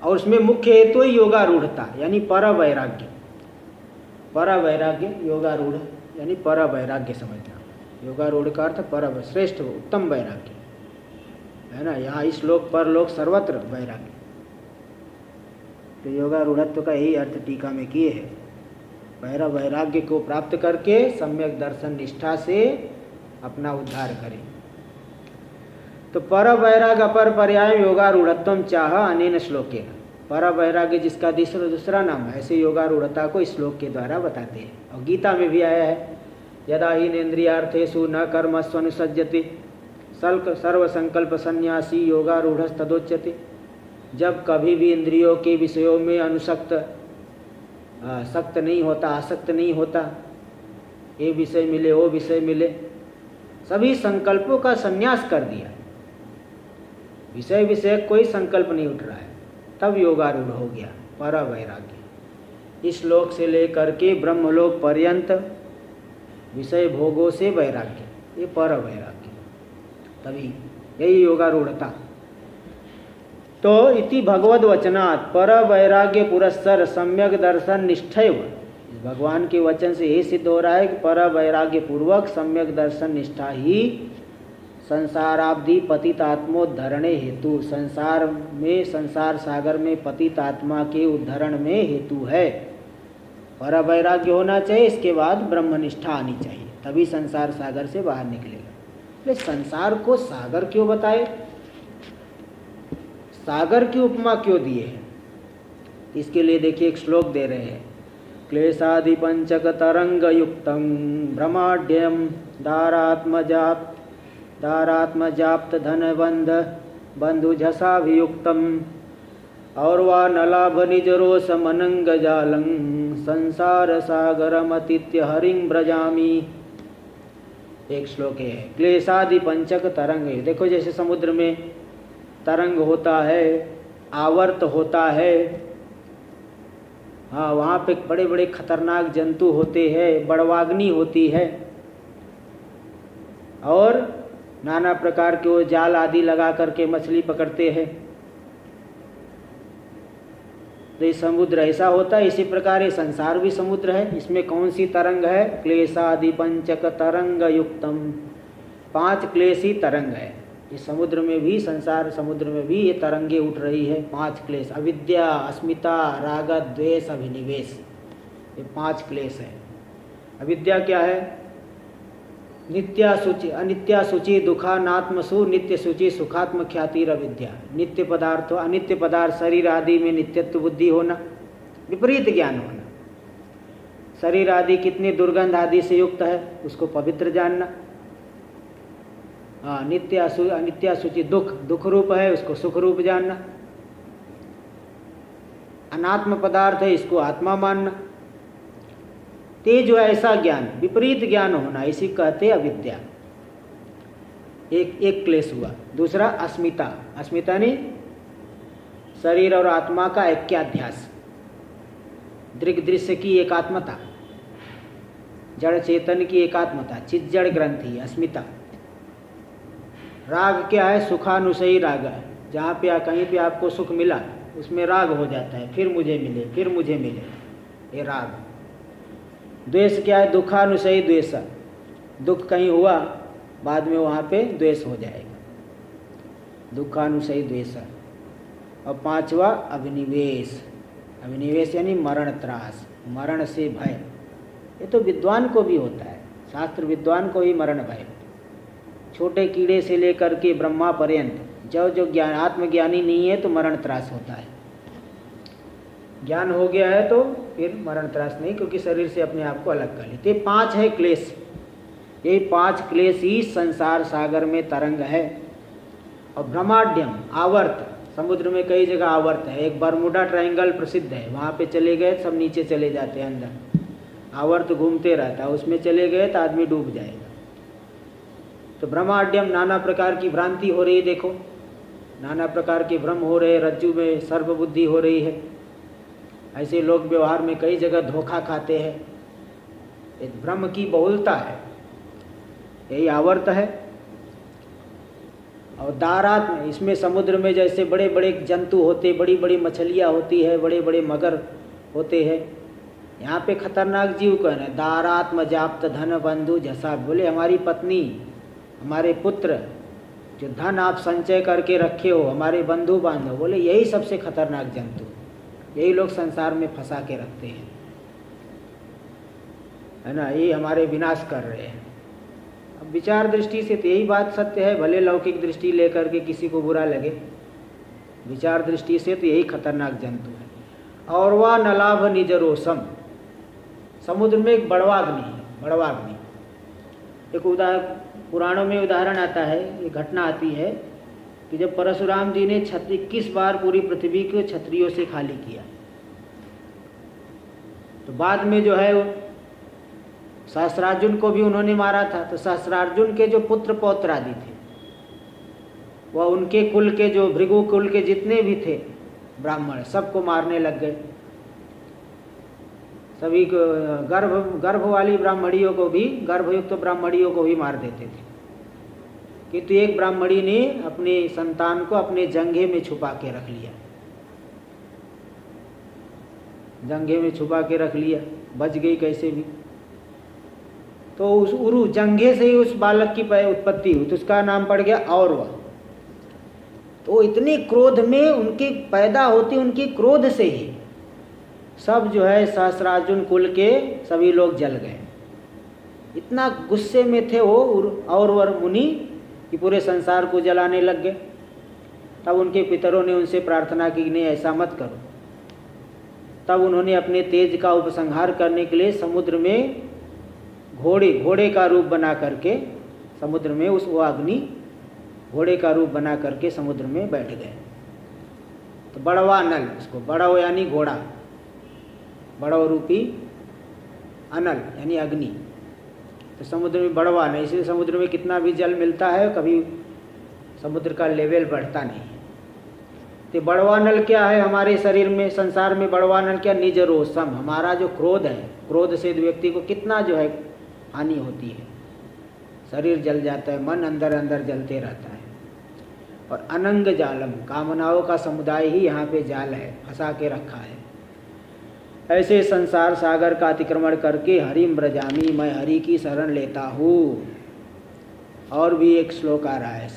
और उसमें मुख्य हेतु है योगारूढ़ता, यानी पर वैराग्य। पर वैराग्य, योगारूढ़ यानी पर वैराग्य समझना। योगारूढ़ का अर्थ पर, श्रेष्ठ उत्तम वैराग्य है ना। यहाँ इस लोक पर लोक सर्वत्र वैराग्य। तो योगारूढ़त्व का यही अर्थ टीका में किए है। पर वैराग्य को प्राप्त करके सम्यक दर्शन निष्ठा से अपना उद्धार करें। तो पर वैराग अपर पर्याय योगारूढ़त्वम चाह अनेन श्लोके। पर वैराग्य जिसका दूसरा नाम है, ऐसे योगारूढ़ता को इस श्लोक के द्वारा बताते हैं। और गीता में भी आया है, यदा हीनेन्द्रियार्थेषु न कर्मस्वनुसज्जते सर्व संकल्प संन्यासी योगारूढ़स्तदोच्यते। जब कभी भी इंद्रियों के विषयों में सक्त नहीं होता, आसक्त नहीं होता, ये विषय मिले वो विषय मिले, सभी संकल्पों का संन्यास कर दिया, विषय कोई संकल्प नहीं उठ रहा है, तब योगारूढ़ हो गया पर वैराग्य। इस श्लोक से लेकर के ब्रह्मलोक पर्यंत विषय भोगों से वैराग्य, ये पर वैराग्य, तभी यही योगारूढ़ता। तो इति भगवद वचनात् पर वैराग्य पुरस्सर सम्यक दर्शन निष्ठैव। भगवान के वचन से यही सिद्ध हो रहा है कि पर वैराग्य पूर्वक सम्यक दर्शन निष्ठा ही संसाराब्धि पतित आत्मोद्धरणे हेतु, संसार सागर में पतित आत्मा के उद्धरण में हेतु है। पर वैराग्य होना चाहिए, इसके बाद ब्रह्मनिष्ठा आनी चाहिए, तभी संसार सागर से बाहर निकलेगा। संसार को सागर क्यों बताए, सागर की उपमा क्यों दिए हैं? इसके लिए देखिए एक श्लोक दे रहे हैं। क्लेशादि पंचक तरंग युक्तम ब्रह्माड्यम दारात्मजाप्त धनबंध बंधु झसाभियुक्तम और वा नलाभ निजरोष मनंग जालं संसार सागरमतीत्य हरिं ब्रजामी। एक श्लोक है, क्लेशादि पंचक तरंग। देखो जैसे समुद्र में तरंग होता है, आवर्त होता है, हाँ वहाँ पे बड़े बड़े खतरनाक जंतु होते हैं, बड़वाग्नि होती है, और नाना प्रकार के वो जाल आदि लगा करके मछली पकड़ते हैं। तो ये समुद्र ऐसा होता है, इसी प्रकार ये संसार भी समुद्र है। इसमें कौन सी तरंग है? क्लेशादि पंचक तरंग युक्तम, 5 क्लेशी तरंग है। इस समुद्र में भी, संसार समुद्र में भी ये तरंगे उठ रही है। 5 क्लेश, अविद्या, अस्मिता, राग, द्वेष, अभिनिवेश, ये 5 क्लेश है। अविद्या क्या है? नित्या शुचि, अनित्या शुचि, दुखानात्मसु नित्य शुचि, सुखात्म ख्यातिर अविद्या। नित्य पदार्थ, अनित्य पदार्थ, शरीर आदि में नित्यत्व बुद्धि होना, विपरीत ज्ञान होना। शरीर आदि कितनी दुर्गंध आदि से युक्त है, उसको पवित्र जानना। हाँ, अनित्या शुचि, दुख रूप है, उसको सुख रूप जानना। अनात्म पदार्थ है, इसको आत्मा मानना। ते जो ऐसा ज्ञान, विपरीत ज्ञान होना, इसी कहते अविद्या। एक क्लेश हुआ। दूसरा अस्मिता, अस्मिता नहीं, शरीर और आत्मा का ऐक्याध्यास, दृग दृश्य की एकात्मता, जड़ चेतन की एकात्मता, चित जड़ ग्रंथि, अस्मिता। राग क्या है? सुखानुसयी राग है, जहाँ पे कहीं पे आपको सुख मिला उसमें राग हो जाता है, फिर मुझे मिले, फिर मुझे मिले, ये राग। द्वेष क्या है? दुखानुसयी द्वेष, दुख कहीं हुआ बाद में वहाँ पे द्वेष हो जाएगा, दुखानुसयी द्वेष। और 5वां अभिनिवेश, अभिनिवेश यानी मरण त्रास, मरण से भय। ये तो विद्वान को भी होता है, शास्त्र विद्वान को ही मरण भय। छोटे कीड़े से लेकर के ब्रह्मा पर्यंत जो ज्ञान आत्मज्ञानी नहीं है तो मरण त्रास होता है, ज्ञान हो गया है तो फिर मरण त्रास नहीं, क्योंकि शरीर से अपने आप को अलग कर लेते। 5 है क्लेश, ये 5 क्लेश ही संसार सागर में तरंग है। और ब्रह्माड्यम आवर्त, समुद्र में कई जगह आवर्त है, एक बरमुडा ट्रायंगल प्रसिद्ध है, वहाँ पे चले गए सब नीचे चले जाते हैं, अंदर आवर्त घूमते रहता है, उसमें चले गए तो आदमी डूब जाएगा। तो ब्रह्माड्यम नाना प्रकार की भ्रांति हो रही, देखो नाना प्रकार के भ्रम हो रहे, रज्जु में सर्वबुद्धि हो रही है। ऐसे लोग व्यवहार में कई जगह धोखा खाते हैं, एक भ्रम की बहुलता है, यही आवर्त है। और दारात में, इसमें समुद्र में जैसे बड़े बड़े जंतु होते, बड़ी बड़ी मछलियाँ होती है, बड़े बड़े मगर होते हैं, यहाँ पे खतरनाक जीव कौन है? दारात्म जाप्त धन बंधु जैसा, बोले हमारी पत्नी, हमारे पुत्र, जो धन आप संचय करके रखे हो, हमारे बंधु बांधव, बोले यही सबसे खतरनाक जंतु, यही लोग संसार में फंसा के रखते हैं, है ना, ये हमारे विनाश कर रहे हैं। अब विचार दृष्टि से तो यही बात सत्य है, भले लौकिक दृष्टि लेकर के किसी को बुरा लगे, विचार दृष्टि से तो यही खतरनाक जंतु है। और वह नलाभ निजरोसम, समुद्र में एक बड़वाग्नि है, बड़वाग्नि एक पुराणों में उदाहरण आता है, ये घटना आती है कि जब परशुराम जी ने 21 बार पूरी पृथ्वी को क्षत्रियों से खाली किया, तो बाद में जो है सहस्रार्जुन को भी उन्होंने मारा था। तो सहस्रार्जुन के जो पुत्र पौत्र आदि थे, वह उनके कुल के, जो भृगु कुल के जितने भी थे ब्राह्मण, सबको मारने लग गए। सभी को गर्भ वाली ब्राह्मणियों को भी, गर्भयुक्त ब्राह्मणियों को भी मार देते थे। किंतु एक ब्राह्मणी ने अपने संतान को अपने जंघे में छुपा के रख लिया, जंघे में छुपा के रख लिया, बच गई कैसे भी। तो उस उरु जंघे से ही उस बालक की उत्पत्ति हुई, तो उसका नाम पड़ गया औरवा। तो इतने क्रोध में उनकी पैदा होती, उनकी क्रोध से ही सब जो है सहस्रार्जुन कुल के सभी लोग जल गए। इतना गुस्से में थे वो औरवर मुनि कि पूरे संसार को जलाने लग गए। तब उनके पितरों ने उनसे प्रार्थना की, नहीं ऐसा मत करो। तब उन्होंने अपने तेज का उपसंहार करने के लिए समुद्र में घोड़े का रूप बना करके समुद्र में, उस वो अग्नि घोड़े का रूप बना करके समुद्र में बैठ गए। तो बड़वा नल, उसको बड़व यानी घोड़ा, बड़व रूपी अनल यानी अग्नि, तो समुद्र में बड़वा नहीं, इसलिए समुद्र में कितना भी जल मिलता है कभी समुद्र का लेवल बढ़ता नहीं। तो बड़वा नल क्या है हमारे शरीर में, संसार में बड़वा नल क्या? निज रोसम, हमारा जो क्रोध है, क्रोध से व्यक्ति को कितना जो है हानि होती है, शरीर जल जाता है, मन अंदर अंदर जलते रहता है। और अनंग जालम, कामनाओं का समुदाय ही यहाँ पे जाल है, फंसा के रखा है। ऐसे संसार सागर का अतिक्रमण करके हरिम ब्रजामी, मैं हरि की शरण लेता हूँ। और भी एक श्लोक आ रहा है,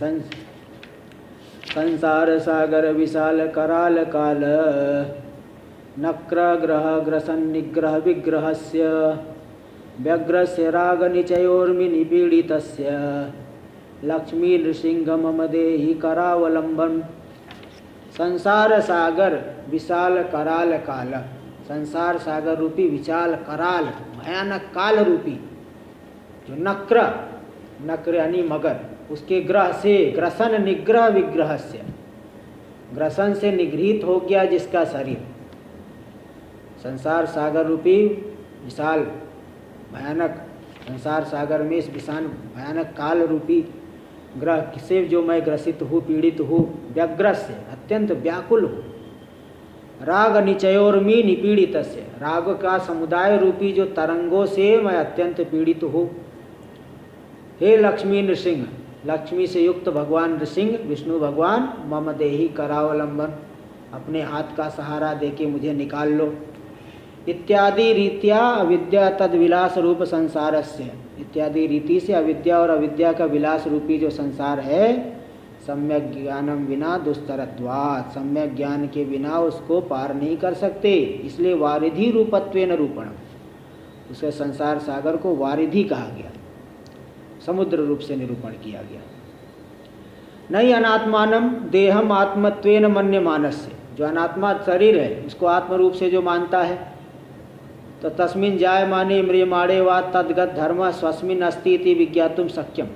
संसार सागर विशाल कराल काल, नक्र ग्रह ग्रसन निग्रह विग्रहस्य, व्यग्रस्य राग निचयोर्मि निपीडितस्य, लक्ष्मी नृसिंह मम देहि करावलंबन। संसार सागर विशाल कराल काल, संसार सागर रूपी विशाल कराल, भयानक काल रूपी जो नक्र यानी मगर, उसके ग्रह से, ग्रसन निग्रह विग्रह से, ग्रसन से निगृहित हो गया जिसका शरीर, संसार सागर रूपी विशाल भयानक संसार सागर में इस विशाल भयानक काल रूपी ग्रह से जो मैं ग्रसित हूँ, पीड़ित हूँ, व्यग्र से अत्यंत व्याकुल हूँ। राग निचयोर्मि निपीड़ितस्य, राग का समुदाय रूपी जो तरंगों से मैं अत्यंत पीड़ित हूँ। हे लक्ष्मी नृसिंह, लक्ष्मी से युक्त भगवान नृसिंह विष्णु भगवान, मम देहि करावलंबन, अपने हाथ का सहारा देके मुझे निकाल लो। इत्यादि रीत्या अविद्या तद विलास रूप संसारस्य, इत्यादि रीति से अविद्या और अविद्या का विलास रूपी जो संसार है, सम्यक ज्ञानम बिना दुस्तरत्वात्, सम्यक ज्ञान के बिना उसको पार नहीं कर सकते। इसलिए वारिधि रूपत्वेन रूपणम, उसे संसार सागर को वारिधि कहा गया, समुद्र रूप से निरूपण किया गया। नहीं अनात्मानम देहम आत्मत्वेन मन्यमानस्य, जो अनात्मा शरीर है उसको आत्म रूप से जो मानता है, तो तस्मिन् जायमाने म्रियमाणे वा तद्गत धर्म स्वस्मिन् अस्ति इति विज्ञातुम शक्यम।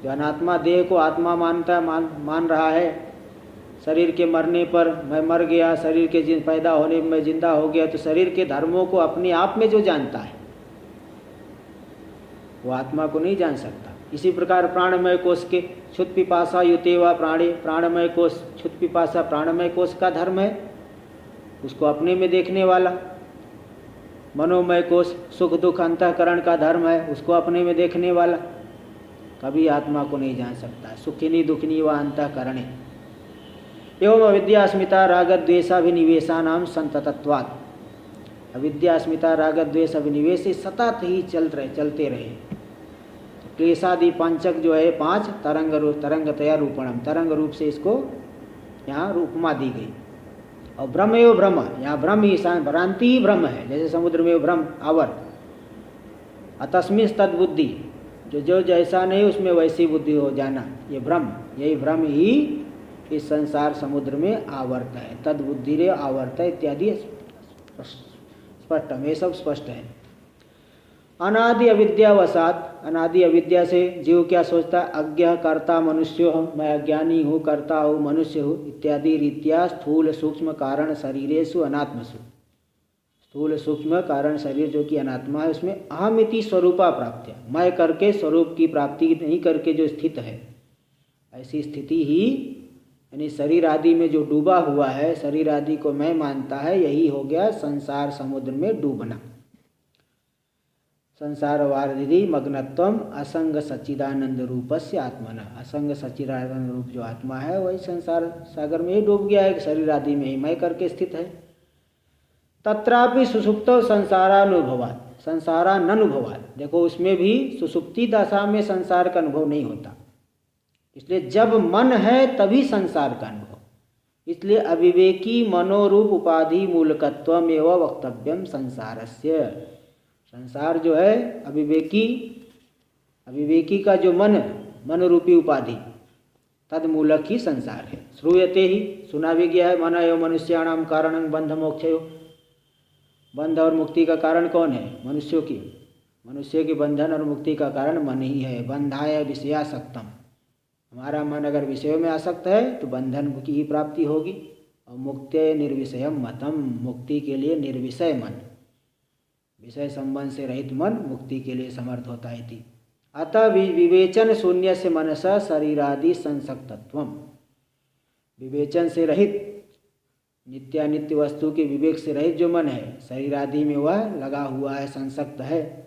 जो अनात्मा देह को आत्मा मानता मान रहा है, शरीर के मरने पर मैं मर गया, शरीर के पैदा होने में मैं जिंदा हो गया, तो शरीर के धर्मों को अपने आप में जो जानता है वो आत्मा को नहीं जान सकता। इसी प्रकार प्राणमय कोश के क्षुत पिपासा युतेवा प्राणे, प्राणमय कोश क्षुत पिपासा प्राणमय कोश का धर्म है, उसको अपने में देखने वाला। मनोमय कोश सुख दुख अंतःकरण का धर्म है, उसको अपने में देखने वाला। कभी आत्मा को नहीं जान सकता। सुखिनी दुखिनी व अंतःकरणे एवं अविद्यास्मिता रागद्वेषाभिनिवेशानाम संततत्वात्, अविद्यास्मिता रागद्वेष अभिनिवेश सतत ही चलते रहे। क्लेशादि पंचक जो है 5 तरंगतया रूपणम, तरंग रूप से इसको यहाँ उपमा दी गई। और ब्रह्म एवं ब्रह्म, यहाँ ब्रह्म ही भ्रांति ही ब्रह्म है, जैसे समुद्र में ब्रह्म आवर। अतस्मिन् तद्बुद्धि, जो जैसा नहीं उसमें वैसी बुद्धि हो जाना, ये ब्रह्म, यही ब्रह्म ही इस संसार समुद्र में आवर्त है। तद्बुद्धि रे आवर्त इत्यादि स्पष्ट, ये सब स्पष्ट है। अनादि अविद्यावसात, अनादि अविद्या से जीव क्या सोचता है, अज्ञ कर्ता मनुष्य हूँ, मैं अज्ञानी हूँ, कर्ता हूँ, मनुष्य हूँ इत्यादि रीत्या स्थूल सूक्ष्म कारण शरीरेषु अनात्मसु, स्थूल सूक्ष्म कारण शरीर जो कि अनात्मा है उसमें अहमिति स्वरूपा प्राप्त्या, मैं करके स्वरूप की प्राप्ति नहीं करके जो स्थित है, ऐसी स्थिति ही यानी शरीर आदि में जो डूबा हुआ है, शरीर आदि को मैं मानता है, यही हो गया संसार समुद्र में डूबना। संसार वारिधि मग्नत्वम असंग सच्चिदानंद रूपस्य आत्मना, असंग सच्चिदानंद रूप जो आत्मा है वही संसार सागर में ही डूब गया है, शरीर आदि में ही मैं करके स्थित है। तत्रापि सुसुप्तो संसारानुभवात्, संसाराननुभवात्, देखो उसमें भी सुसुप्ति दशा में संसार का अनुभव नहीं होता, इसलिए जब मन है तभी संसार का अनुभव। इसलिए अविवेकी मनोरूप उपाधि मूलकत्वम एवं वक्तव्यम संसारस्य, संसार जो है अविवेकी का जो मन रूपी उपाधि तदमूलक ही संसार है। श्रूयते ही, सुना भी गया है, मन एवं मनुष्याणाम कारणं बंध मोक्षयो, बंध और मुक्ति का कारण कौन है, मनुष्य की बंधन और मुक्ति का कारण मन ही है। बंधाय विषयासक्तम, हमारा मन अगर विषयों में आसक्त है तो बंधन की ही प्राप्ति होगी। और मुक्ते निर्विषयम मतम, मुक्ति के लिए निर्विषय मन, विषय संबंध से रहित मन मुक्ति के लिए समर्थ होता है। थी अतः विवेचन शून्य से मनसा शरीरादि संसक्तत्वम, विवेचन से रहित नित्यानित्य वस्तु के विवेक से रहित जो मन है, शरीर आदि में वह लगा हुआ है, संसक्त है।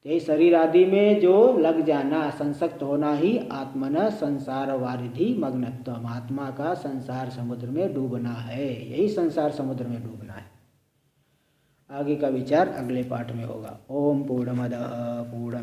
यही शरीर आदि में जो लग जाना, संसक्त होना ही आत्मन संसार वारिधि मग्नत्वम, आत्मा का संसार समुद्र में डूबना है, यही संसार समुद्र में डूबना है। आगे का विचार अगले पाठ में होगा। ओम पूर्णमदः पूर्णमिदं